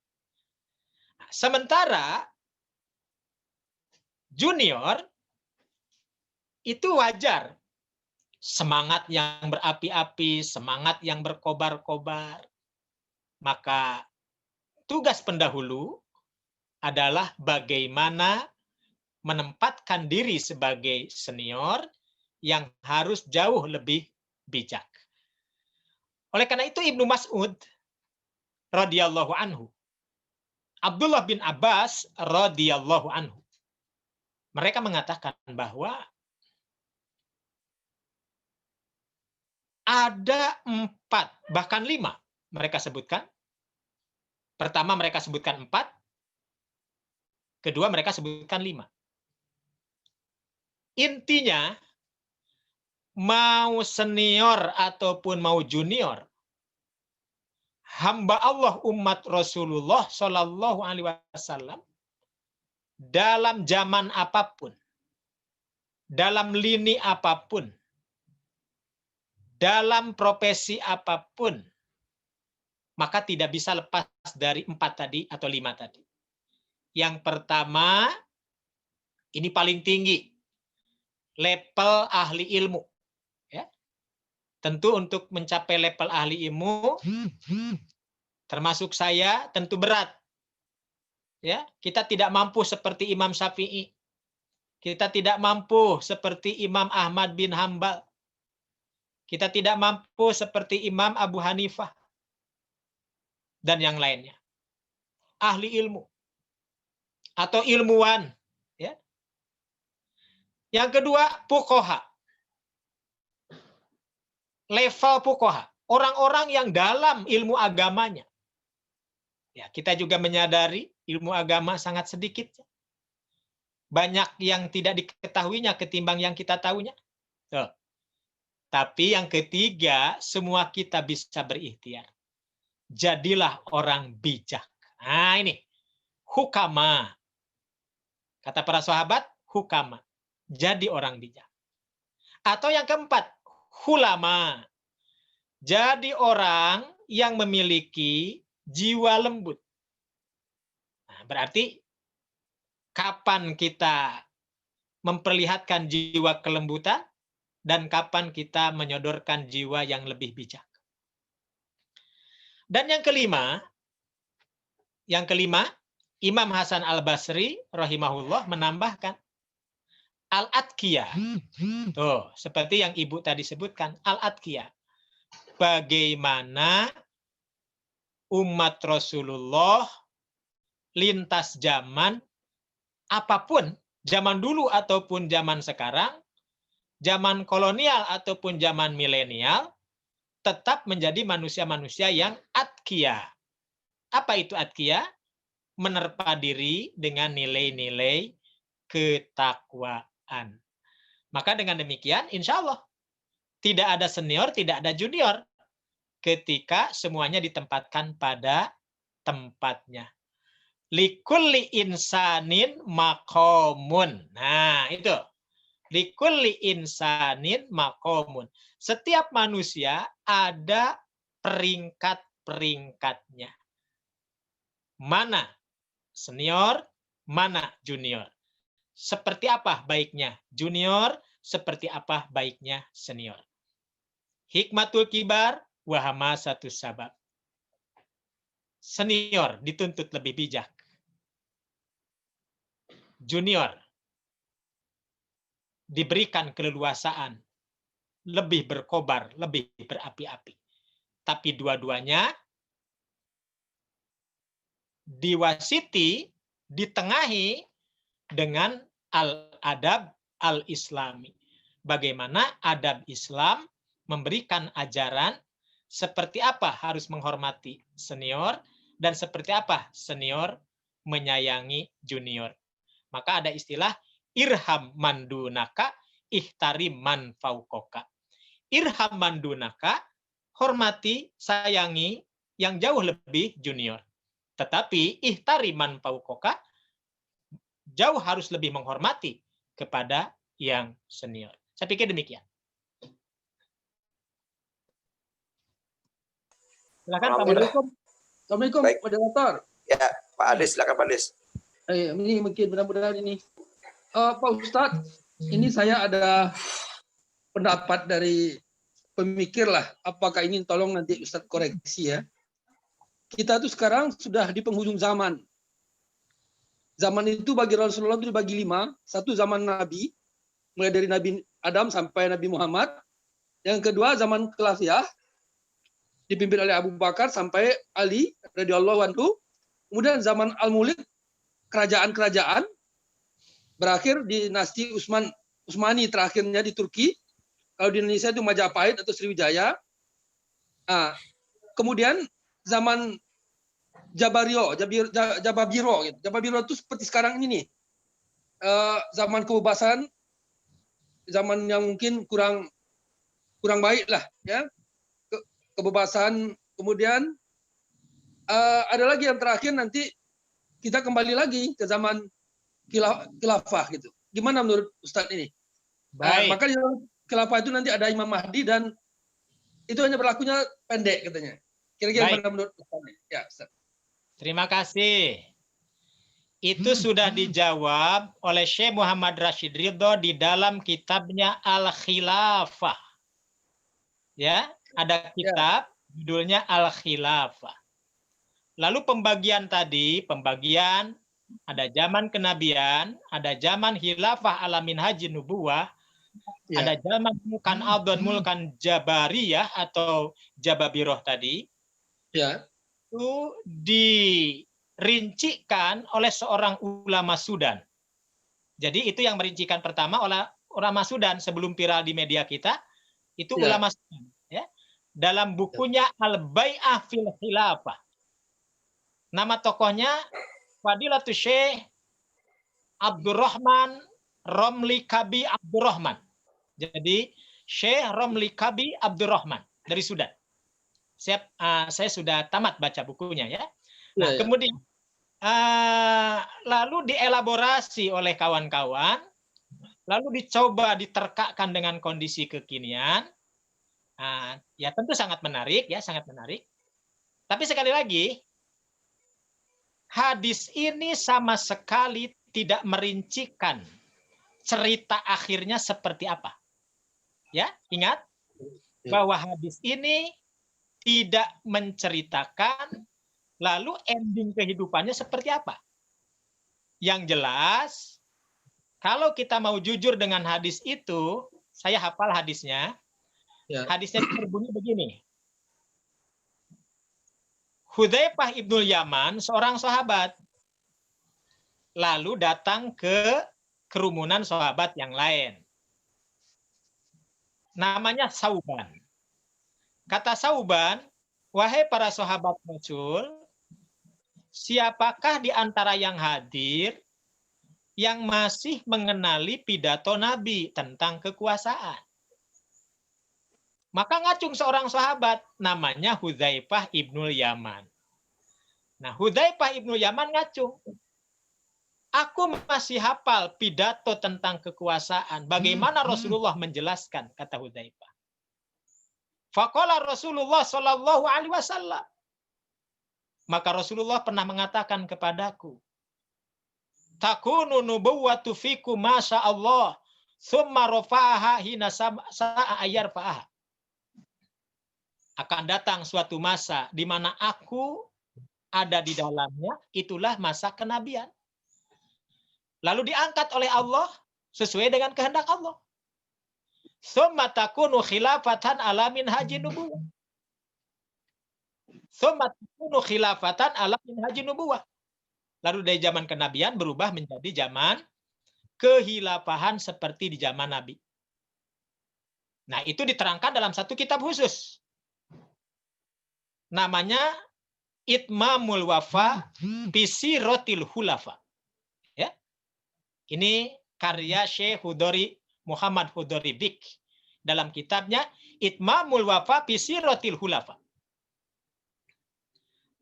Sementara junior itu wajar. Semangat yang berapi-api, semangat yang berkobar-kobar. Maka tugas pendahulu adalah bagaimana menempatkan diri sebagai senior yang harus jauh lebih bijak. Oleh karena itu Ibnu Mas'ud radhiyallahu anhu, Abdullah bin Abbas radhiyallahu anhu, mereka mengatakan bahwa ada 4, bahkan 5 mereka sebutkan. Pertama mereka sebutkan 4, kedua mereka sebutkan 5. Intinya mau senior ataupun mau junior, hamba Allah umat Rasulullah Shallallahu Alaihi Wasallam dalam zaman apapun, dalam lini apapun, dalam profesi apapun, maka tidak bisa lepas dari 4 tadi atau 5 tadi. Yang pertama, ini paling tinggi, level ahli ilmu. Ya. Tentu untuk mencapai level ahli ilmu, termasuk saya, tentu berat. Ya, kita tidak mampu seperti Imam Syafi'i. Kita tidak mampu seperti Imam Ahmad bin Hambal. Kita tidak mampu seperti Imam Abu Hanifah. Dan yang lainnya. Ahli ilmu. Atau ilmuwan. Ya. Yang kedua, fuqaha. Level fuqaha. Orang-orang yang dalam ilmu agamanya. Ya, kita juga menyadari ilmu agama sangat sedikit. Banyak yang tidak diketahuinya ketimbang yang kita tahunya. Tuh. Tapi yang ketiga, semua kita bisa berikhtiar. Jadilah orang bijak. Nah ini, hukama. Kata para sahabat, hukama. Jadi orang bijak. Atau yang keempat, hulama. Jadi orang yang memiliki jiwa lembut. Nah, berarti kapan kita memperlihatkan jiwa kelembutan dan kapan kita menyodorkan jiwa yang lebih bijak. Dan yang kelima, Imam Hasan Al-Basri rahimahullah menambahkan al-atqiyah. Tuh, seperti yang Ibu tadi sebutkan, al-atqiyah. Bagaimana umat Rasulullah lintas zaman apapun, zaman dulu ataupun zaman sekarang, zaman kolonial ataupun zaman milenial, tetap menjadi manusia-manusia yang atqiyah. Apa itu atqiyah? Menerpa diri dengan nilai-nilai ketakwaan. Maka dengan demikian, insya Allah, tidak ada senior, tidak ada junior, ketika semuanya ditempatkan pada tempatnya. Likulli insanin maqamun. Nah, itu. Likulli insanin maqamun. Setiap manusia ada peringkat-peringkatnya. Mana senior, mana junior. Seperti apa baiknya junior, seperti apa baiknya senior. Hikmatul kibar wa hamasatus sabab. Senior dituntut lebih bijak. Junior diberikan keleluasaan, lebih berkobar, lebih berapi-api. Tapi dua-duanya diwasiti, ditengahi dengan al-adab al-islami. Bagaimana adab Islam memberikan ajaran seperti apa harus menghormati senior dan seperti apa senior menyayangi junior. Maka ada istilah irham mandunaka ihtarim man faukoka. Irham mandunaka, hormati, sayangi yang jauh lebih junior. Tetapi ihtarim man faukoka, jauh harus lebih menghormati kepada yang senior. Saya pikir demikian. Silakan Pak Moderator. Assalamualaikum, Baik. Moderator. Ya, Pak Ades, silakan Pak Ades. Ini mungkin mudah-mudahan ini. Pak Ustadz, ini saya ada pendapat dari pemikir lah. Apakah ini tolong nanti Ustadz koreksi ya. Kita tuh sekarang sudah di penghujung zaman. Zaman itu bagi Rasulullah itu dibagi 5. Satu zaman Nabi, mulai dari Nabi Adam sampai Nabi Muhammad. Yang kedua zaman Khilafah, dipimpin oleh Abu Bakar sampai Ali radhiyallahu anhu. Kemudian zaman Al-Mulk, kerajaan-kerajaan, berakhir di dinasti Utsmani terakhirnya di Turki. Kalau di Indonesia itu Majapahit atau Sriwijaya. Nah, kemudian zaman Jababiro gitu. Jababiro itu seperti sekarang ini nih. Zaman kebebasan, zaman yang mungkin kurang kurang baik lah ya, kebebasan. Kemudian ada lagi yang terakhir, nanti kita kembali lagi ke zaman khilafah gitu. Gimana menurut Ustadz ini? Baik. Maka di dalam khilafah itu nanti ada Imam Mahdi dan itu hanya berlakunya pendek katanya. Kira-kira Baik. gimana menurut Ustadz? Ya, Ustadz. Terima kasih. Itu sudah dijawab oleh Syekh Muhammad Rashid Ridho di dalam kitabnya Al-Khilafah. Ya, ada kitab judulnya Al-Khilafah. Lalu pembagian tadi, ada zaman kenabian, ada zaman khilafah ala minhaji nubuwah, ada zaman mulkan adon, mulkan jabariyah atau jababiroh tadi. Ya. Itu dirincikan oleh seorang ulama Sudan. Jadi itu yang merincikan pertama oleh ulama Sudan sebelum viral di media kita, itu ulama Sudan. Ya. Dalam bukunya Al-Bai'ah fil Khilafah. Nama tokohnya Fadilatul Syekh Abdurrahman Romli Kabi Abdurrahman. Jadi Syekh Romli Kabi Abdurrahman dari Sudan. Saya sudah tamat baca bukunya ya. Nah, kemudian lalu dielaborasi oleh kawan-kawan, lalu dicoba diterkakkan dengan kondisi kekinian. Ya tentu sangat menarik ya, sangat menarik. Tapi sekali lagi, hadis ini sama sekali tidak merincikan cerita akhirnya seperti apa. Ya, ingat bahwa hadis ini tidak menceritakan lalu ending kehidupannya seperti apa. Yang jelas, kalau kita mau jujur dengan hadis itu, saya hafal hadisnya. Hadisnya berbunyi begini. Hudzaifah ibnul Yaman, seorang sahabat, lalu datang ke kerumunan sahabat yang lain. Namanya Sauban. Kata Sauban, wahai para sahabat Rasul, siapakah di antara yang hadir yang masih mengenali pidato Nabi tentang kekuasaan? Maka ngacung seorang sahabat, namanya Hudzaifah ibnul Yaman. Nah, Hudzaifah ibnul Yaman ngacung. Aku masih hafal pidato tentang kekuasaan. Bagaimana Rasulullah menjelaskan, kata Hudzaifah. Faqala Rasulullah sallallahu alaihi wasallam. Maka Rasulullah pernah mengatakan kepadaku, takunu nubuwwatu fikum masya Allah, summa rafa'aha hina sa'a ayyarfa'aha. Akan datang suatu masa di mana aku ada di dalamnya, itulah masa kenabian. Lalu diangkat oleh Allah sesuai dengan kehendak Allah. Summa takunu khilafatan ala minhaji nubuwah. Summa takunu khilafatan ala minhaji nubuwah. Lalu dari zaman kenabian berubah menjadi zaman kehilafahan seperti di zaman Nabi. Nah, itu diterangkan dalam satu kitab khusus. Namanya Itmamul Wafa Bisiratil Hulafa. Ya. Ini karya Syekh Muhammad Hudori Bik dalam kitabnya Itmamul Wafa Bisiratil Hulafa.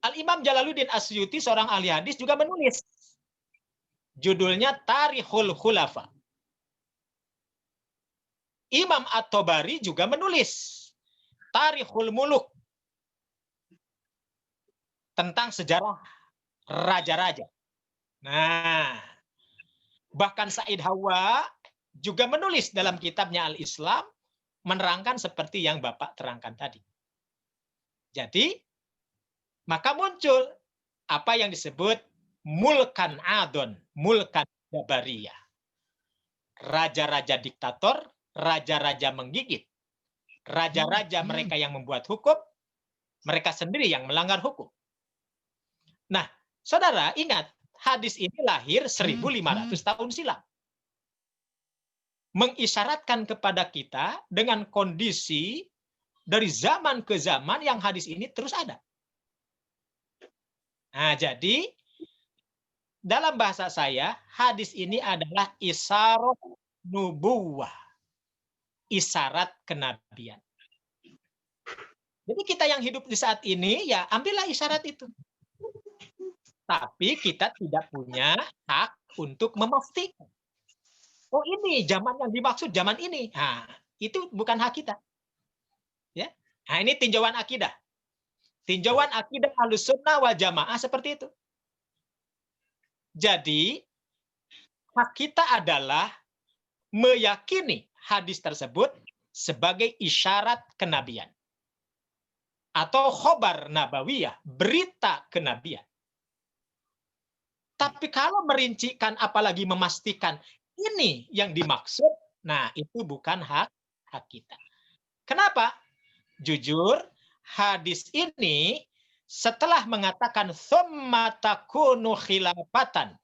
Al-Imam Jalaluddin Asyuti, seorang ahli hadis, juga menulis. Judulnya Tarikhul Khulafa. Imam At-Tabari juga menulis Tarikhul Muluk, tentang sejarah raja-raja. Nah, bahkan Said Hawa juga menulis dalam kitabnya Al-Islam, menerangkan seperti yang Bapak terangkan tadi. Jadi, maka muncul apa yang disebut mulkan adon, mulkan jabariyah. Raja-raja diktator, raja-raja menggigit. Raja-raja mereka yang membuat hukum, mereka sendiri yang melanggar hukum. Nah, saudara ingat, hadis ini lahir 1500 tahun silam. Mengisyaratkan kepada kita dengan kondisi dari zaman ke zaman yang hadis ini terus ada. Nah, jadi dalam bahasa saya, hadis ini adalah isyarat nubuwah. Isyarat kenabian. Jadi kita yang hidup di saat ini, ya ambillah isyarat itu. Tapi kita tidak punya hak untuk memastikan. Oh ini zaman yang dimaksud zaman ini. Nah, itu bukan hak kita. Ya. Nah ini tinjauan akidah. Tinjauan akidah Ahlussunnah wal Jamaah seperti itu. Jadi hak kita adalah meyakini hadis tersebut sebagai isyarat kenabian atau khobar nabawiyah, berita kenabian. Tapi kalau merincikan apalagi memastikan ini yang dimaksud, nah itu bukan hak kita. Kenapa? Jujur, hadis ini setelah mengatakan tsumma takunu khilafatan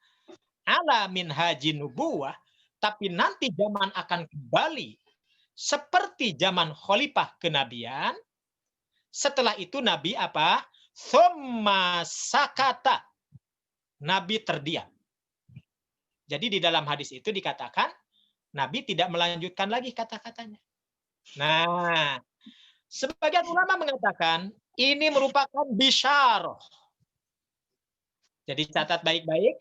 ala minhajin nubuwah, tapi nanti zaman akan kembali seperti zaman khalifah kenabian. Setelah itu Nabi apa? Tsumma sakata. Nabi terdiam. Jadi di dalam hadis itu dikatakan Nabi tidak melanjutkan lagi kata-katanya. Nah, sebagian ulama mengatakan ini merupakan bisyarah. Jadi catat baik-baik,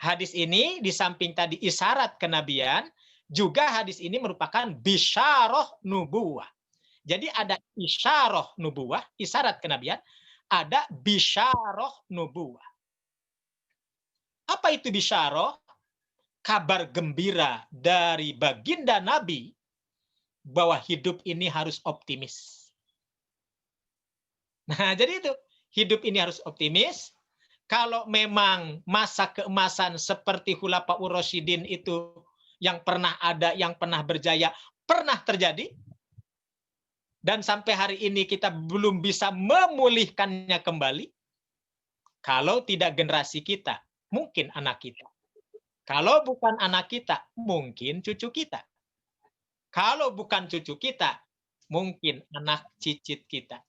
hadis ini di samping tadi isyarat kenabian, juga hadis ini merupakan bisyarah nubuwah. Jadi ada isyarah nubuwah, isyarat kenabian, ada bisyarah nubuwah. Apa itu bisyarah? Kabar gembira dari baginda Nabi bahwa hidup ini harus optimis. Nah, jadi itu, hidup ini harus optimis. Kalau memang masa keemasan seperti Khulafaur Rasyidin itu yang pernah ada, yang pernah berjaya, pernah terjadi, dan sampai hari ini kita belum bisa memulihkannya kembali, kalau tidak generasi kita, mungkin anak kita. Kalau bukan anak kita, mungkin cucu kita. Kalau bukan cucu kita, mungkin anak cicit kita.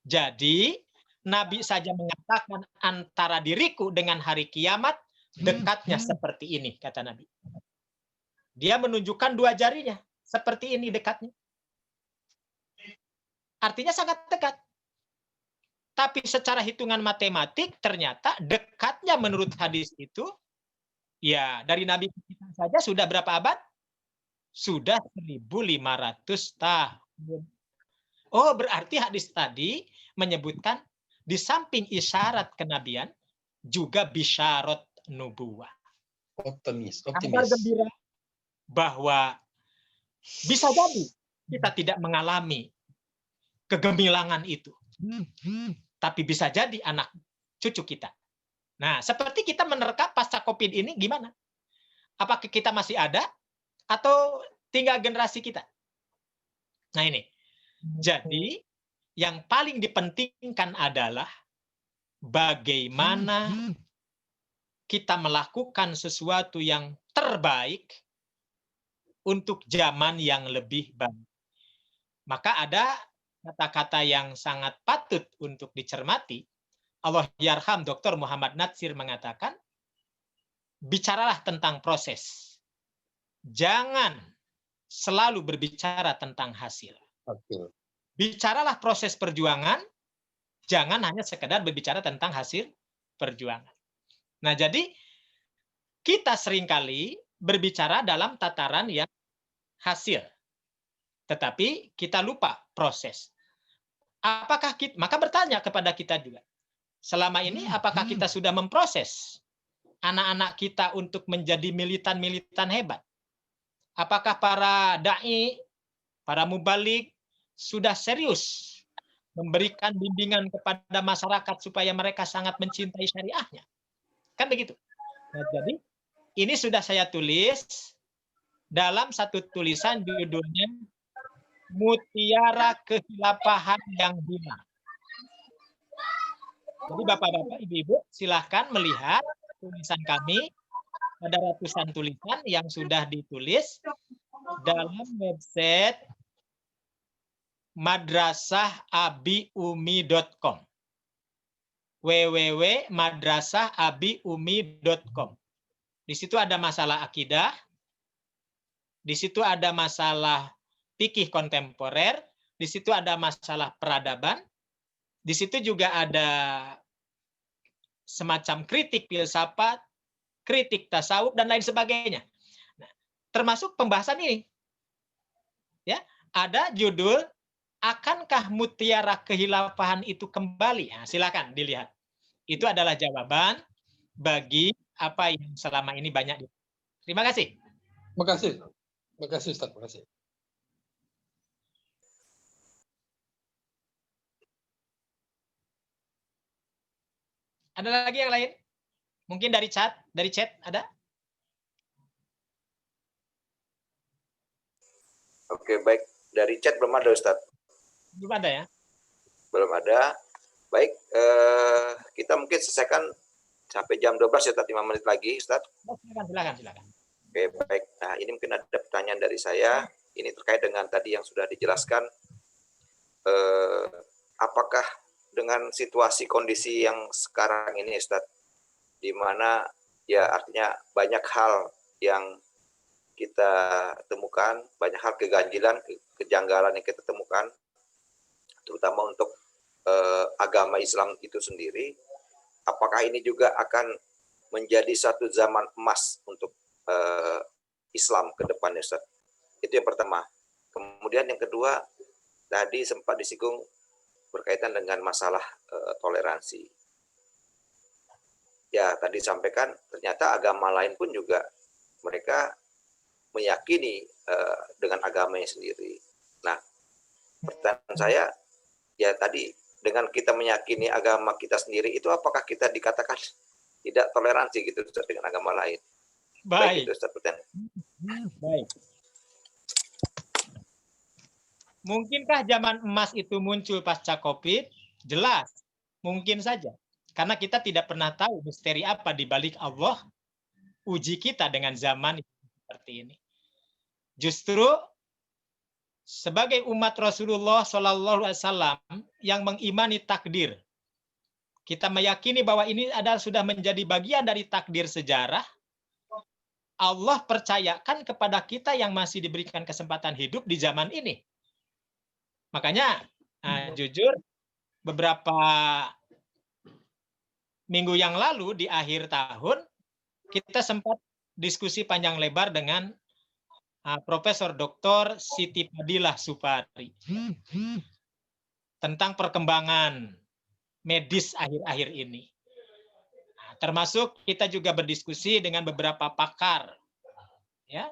Jadi, Nabi saja mengatakan antara diriku dengan hari kiamat, dekatnya seperti ini, kata Nabi. Dia menunjukkan dua jarinya, seperti ini dekatnya. Artinya sangat dekat. Tapi secara hitungan matematik, ternyata dekatnya menurut hadis itu, ya dari Nabi kita saja sudah berapa abad? Sudah 1.500 tahun. Oh, berarti hadis tadi menyebutkan di samping isyarat kenabian, juga bisyarat nubuwah. Optimis. Kabar gembira bahwa bisa jadi kita tidak mengalami kegemilangan itu. Tapi bisa jadi anak cucu kita. Nah, seperti kita menerka pasca COVID ini gimana? Apakah kita masih ada atau tinggal generasi kita? Nah ini. Jadi yang paling dipentingkan adalah bagaimana kita melakukan sesuatu yang terbaik untuk zaman yang lebih baik. Maka ada kata-kata yang sangat patut untuk dicermati. Allah yarham Dr. Muhammad Natsir mengatakan, bicaralah tentang proses. Jangan selalu berbicara tentang hasil. Bicaralah proses perjuangan, jangan hanya sekedar berbicara tentang hasil perjuangan. Nah, jadi kita seringkali berbicara dalam tataran yang hasil. Tetapi kita lupa proses. Apakah kita, maka bertanya kepada kita juga, selama ini apakah kita sudah memproses anak-anak kita untuk menjadi militan-militan hebat? Apakah para da'i, para mubalik sudah serius memberikan bimbingan kepada masyarakat supaya mereka sangat mencintai syariahnya? Kan begitu. Nah, jadi ini sudah saya tulis dalam satu tulisan judulnya Mutiara Kehilafahan yang Hilang. Jadi Bapak-bapak, Ibu-ibu, silahkan melihat tulisan kami. Ada ratusan tulisan yang sudah ditulis dalam website madrasahabiumi.com. www.madrasahabiumi.com. Di situ ada masalah akidah, di situ ada masalah fikih kontemporer, di situ ada masalah peradaban, Di situ juga ada semacam kritik filsafat, kritik tasawuf dan lain sebagainya. Nah, termasuk pembahasan ini. Ya, ada judul akankah mutiara kehilafahan itu kembali? Nah, silakan dilihat. Itu adalah jawaban bagi apa yang selama ini banyak. Terima kasih. Terima kasih. Terima kasih Ustaz. Terima kasih. Ada lagi yang lain? Mungkin dari chat ada? Oke, baik. Dari chat belum ada, Ustaz. Belum ada ya? Belum ada. Baik, kita mungkin selesaikan sampai jam 12 ya, 5 menit lagi, Ustaz. Silakan. Oke, baik. Nah, ini mungkin ada pertanyaan dari saya. Ini terkait dengan tadi yang sudah dijelaskan. Apakah dengan situasi kondisi yang sekarang ini, Ustaz, di mana ya artinya banyak hal yang kita temukan, banyak hal keganjilan, kejanggalan yang kita temukan, terutama untuk agama Islam itu sendiri. Apakah ini juga akan menjadi satu zaman emas untuk Islam ke depannya, Ustaz? Itu yang pertama. Kemudian yang kedua, tadi sempat disinggung berkaitan dengan masalah toleransi. Ya, tadi sampaikan ternyata agama lain pun juga mereka meyakini dengan agamanya sendiri. Nah, pertanyaan saya, ya tadi dengan kita meyakini agama kita sendiri, itu apakah kita dikatakan tidak toleransi gitu dengan agama lain? Baik. Itu Ustaz pertanyaan. Baik. Mungkinkah zaman emas itu muncul pasca COVID? Jelas, mungkin saja. Karena kita tidak pernah tahu misteri apa di balik Allah uji kita dengan zaman seperti ini. Justru sebagai umat Rasulullah Shallallahu Alaihi Wasallam yang mengimani takdir, kita meyakini bahwa ini adalah sudah menjadi bagian dari takdir sejarah. Allah percayakan kepada kita yang masih diberikan kesempatan hidup di zaman ini. Makanya jujur beberapa minggu yang lalu di akhir tahun kita sempat diskusi panjang lebar dengan Profesor Dr. Siti Fadilah Supari tentang perkembangan medis akhir-akhir ini. Nah, termasuk kita juga berdiskusi dengan beberapa pakar ya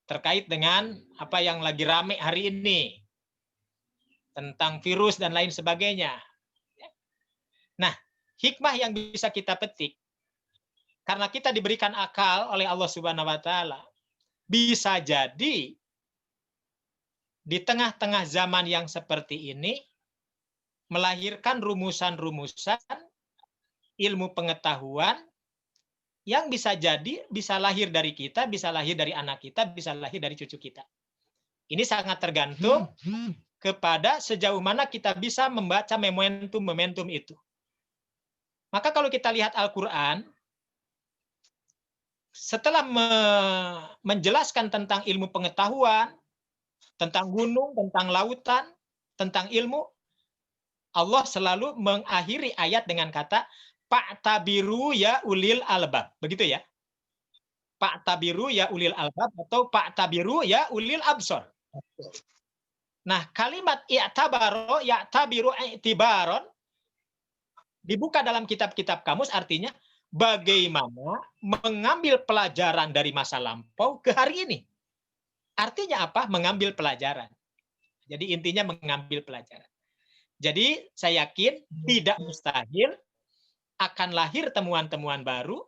terkait dengan apa yang lagi rame hari ini tentang virus dan lain sebagainya. Nah, hikmah yang bisa kita petik karena kita diberikan akal oleh Allah Subhanahu wa taala. Bisa jadi di tengah-tengah zaman yang seperti ini melahirkan rumusan-rumusan ilmu pengetahuan yang bisa jadi bisa lahir dari kita, bisa lahir dari anak kita, bisa lahir dari cucu kita. Ini sangat tergantung kepada sejauh mana kita bisa membaca momentum-momentum itu. Maka kalau kita lihat Al-Quran, setelah menjelaskan tentang ilmu pengetahuan, tentang gunung, tentang lautan, tentang ilmu, Allah selalu mengakhiri ayat dengan kata Fa'tabiru ya ulil albab. Begitu ya. Fa'tabiru ya ulil albab atau Fa'tabiru ya ulil absor. Nah, kalimat i'tabaro ya'tabiru i'tibaron dibuka dalam kitab-kitab kamus artinya bagaimana mengambil pelajaran dari masa lampau ke hari ini. Artinya apa? Mengambil pelajaran. Jadi intinya mengambil pelajaran. Jadi saya yakin tidak mustahil akan lahir temuan-temuan baru,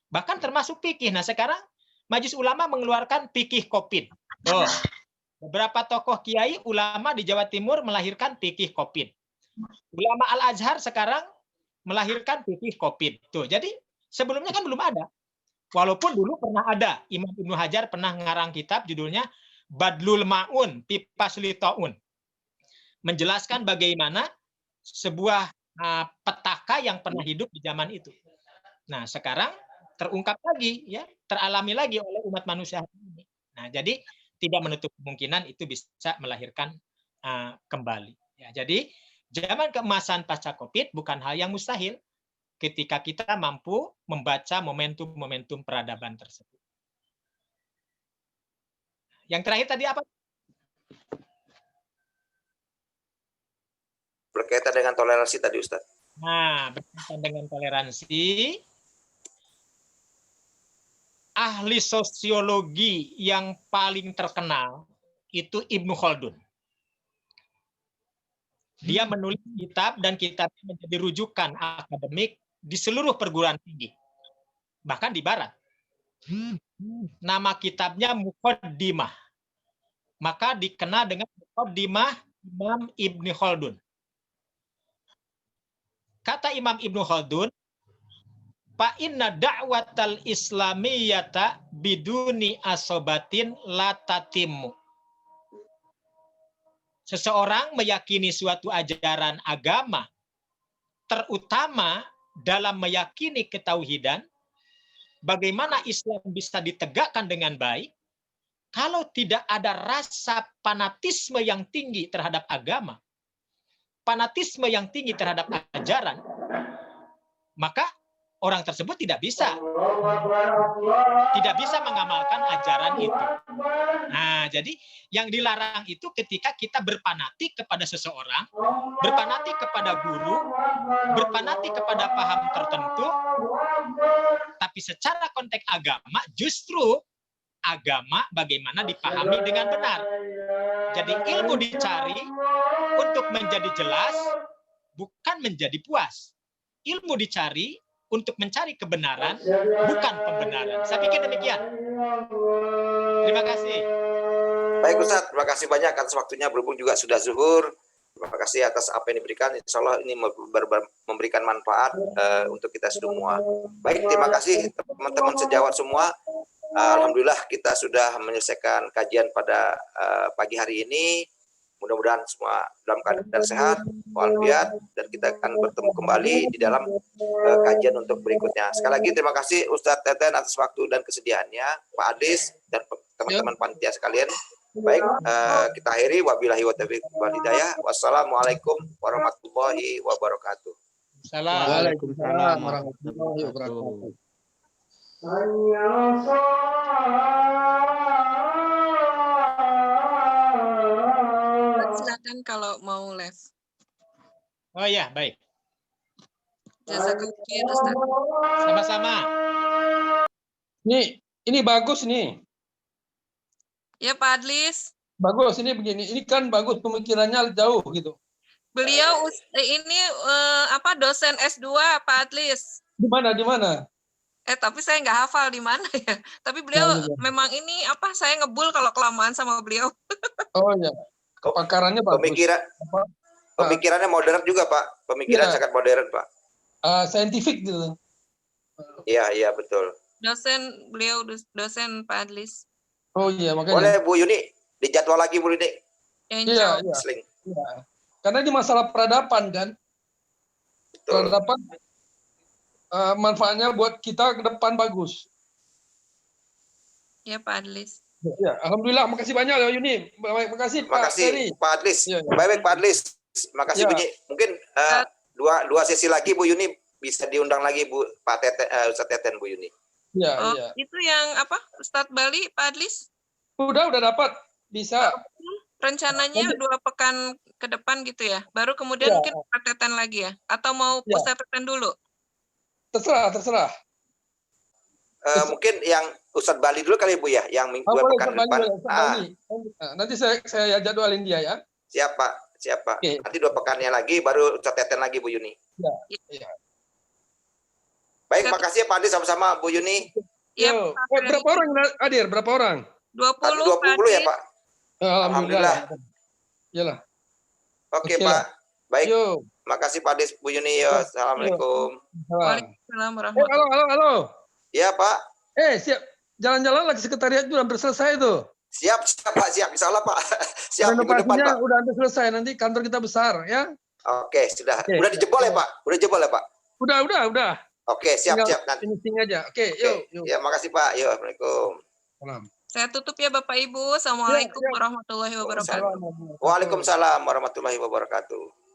bahkan termasuk fikih. Nah sekarang Majelis Ulama mengeluarkan fikih Kopin. Oh, beberapa tokoh kiai ulama di Jawa Timur melahirkan fikih Kopin. Ulama Al-Azhar sekarang melahirkan fikih Kopin. Tuh, jadi sebelumnya kan belum ada. Walaupun dulu pernah ada. Imam Ibnu Hajar pernah ngarang kitab judulnya Badlul Ma'un fi Fasli Ta'un. Menjelaskan bagaimana sebuah petaka yang pernah hidup di zaman itu. Nah, sekarang terungkap lagi ya, teralami lagi oleh umat manusia ini. Nah, jadi tidak menutup kemungkinan itu bisa melahirkan kembali. Ya, jadi Zaman keemasan pasca Covid bukan hal yang mustahil ketika kita mampu membaca momentum-momentum peradaban tersebut. Yang terakhir tadi apa? Berkaitan dengan toleransi tadi, Ustaz. Nah, berkaitan dengan toleransi, ahli sosiologi yang paling terkenal itu Ibnu Khaldun. Dia menulis kitab dan kitabnya menjadi rujukan akademik di seluruh perguruan tinggi, bahkan di Barat. Nama kitabnya Muqaddimah. Maka dikenal dengan Muqaddimah Imam Ibnu Khaldun. Kata Imam Ibnu Khaldun, fa inna da'watal islamiyata biduni asobatin la tatimmu. Seseorang meyakini suatu ajaran agama, terutama dalam meyakini ketauhidan, bagaimana Islam bisa ditegakkan dengan baik kalau tidak ada rasa fanatisme yang tinggi terhadap agama, fanatisme yang tinggi terhadap ajaran, maka orang tersebut tidak bisa mengamalkan ajaran itu. Nah, jadi yang dilarang itu ketika kita berfanatik kepada seseorang, berfanatik kepada guru, berfanatik kepada paham tertentu, tapi secara konteks agama justru agama bagaimana dipahami dengan benar. Jadi ilmu dicari untuk menjadi jelas, bukan menjadi puas. Ilmu dicari untuk mencari kebenaran, bukan pembenaran. Saya pikir demikian. Terima kasih. Baik Ustaz, terima kasih banyak atas waktunya, berhubung juga sudah zuhur. Terima kasih atas apa yang diberikan. Insya Allah ini memberikan manfaat untuk kita semua. Baik, terima kasih teman-teman sejawat semua. Alhamdulillah kita sudah menyelesaikan kajian pada pagi hari ini. Mudah-mudahan semua dalam keadaan sehat, walafiat, dan kita akan bertemu kembali di dalam kajian untuk berikutnya. Sekali lagi terima kasih Ustadz Teten atas waktu dan kesediaannya, Pak Adis dan teman-teman panitia sekalian. Baik, kita akhiri. Wabillahi wa taufiq wal hidayah. Wassalamualaikum warahmatullahi wabarakatuh. Waalaikumsalam warahmatullahi wabarakatuh. Silakan kalau mau live. Oh ya, baik. Jazakallah khair, Ustaz. Sama-sama. Ini bagus nih. Ya, Pak Adlis. Bagus, ini begini. Ini kan bagus pemikirannya jauh gitu. Beliau ini dosen S2, Pak Adlis. Di mana? Tapi saya nggak hafal di mana ya. Tapi beliau memang ini saya ngebul kalau kelamaan sama beliau. Oh ya. Pakarannya bagus. Pemikirannya modern juga, Pak. Pemikiran sangat modern, Pak. Scientific gitu. Iya, betul. Beliau dosen Pak Adlis. Oh iya, makanya. Boleh Bu Yuni, dijadwal lagi Bu Yuni. Iya. Karena ini masalah peradaban kan. Betul. Peradaban manfaatnya buat kita ke depan bagus. Ya, Pak Adlis. Ya, alhamdulillah, makasih banyak ya Yuni. Makasih Pak Ferry. Pak Adlis. Ya. Baik Pak Adlis. Makasih Bu Yuni. Mungkin dua sesi lagi Bu Yuni bisa diundang lagi Bu Pak Teten, Ustaz Teten Bu Yuni. Iya. Itu yang Ustadz Bali, Pak Adlis? Udah dapat, bisa. Rencananya 2 pekan ke depan gitu ya? Baru kemudian mungkin Pak Teten lagi ya? Atau mau Ustadz Teten dulu? Terserah. Mungkin yang Ustadz Bali dulu kali Bu ya, yang minggu pekan depan. Nanti saya jadwalin dia ya. Siap Pak. Okay. Nanti 2 pekannya lagi, baru Ustadz Teten lagi Bu Yuni. Iya. Baik, makasih ya Pak Adi, sama-sama Bu Yuni. Iya. Berapa orang hadir? Berapa orang? 20 ya Pak. Alhamdulillah. Iyalah. Oke Pak. Baik. Makasih Pak Adi, Bu Yuni. Assalamualaikum. Waalaikumsalam warahmatullahi. Halo. Iya Pak. Siap. Jalan-jalan lagi sekretariat juga hampir selesai tuh. Siap Pak. Siap. Insya Allah Pak. Siap. Minggu depan Pak. Udah hampir selesai. Nanti kantor kita besar ya. Oke, sudah. Udah dijebol ya Pak? Udah. Udah. Oke, siap. Nanti finishing aja. Oke, yuk. Ya, makasih Pak. Yuk, Assalamualaikum. Saya tutup ya Bapak Ibu. Assalamualaikum warahmatullahi wabarakatuh. Waalaikumsalam warahmatullahi wabarakatuh.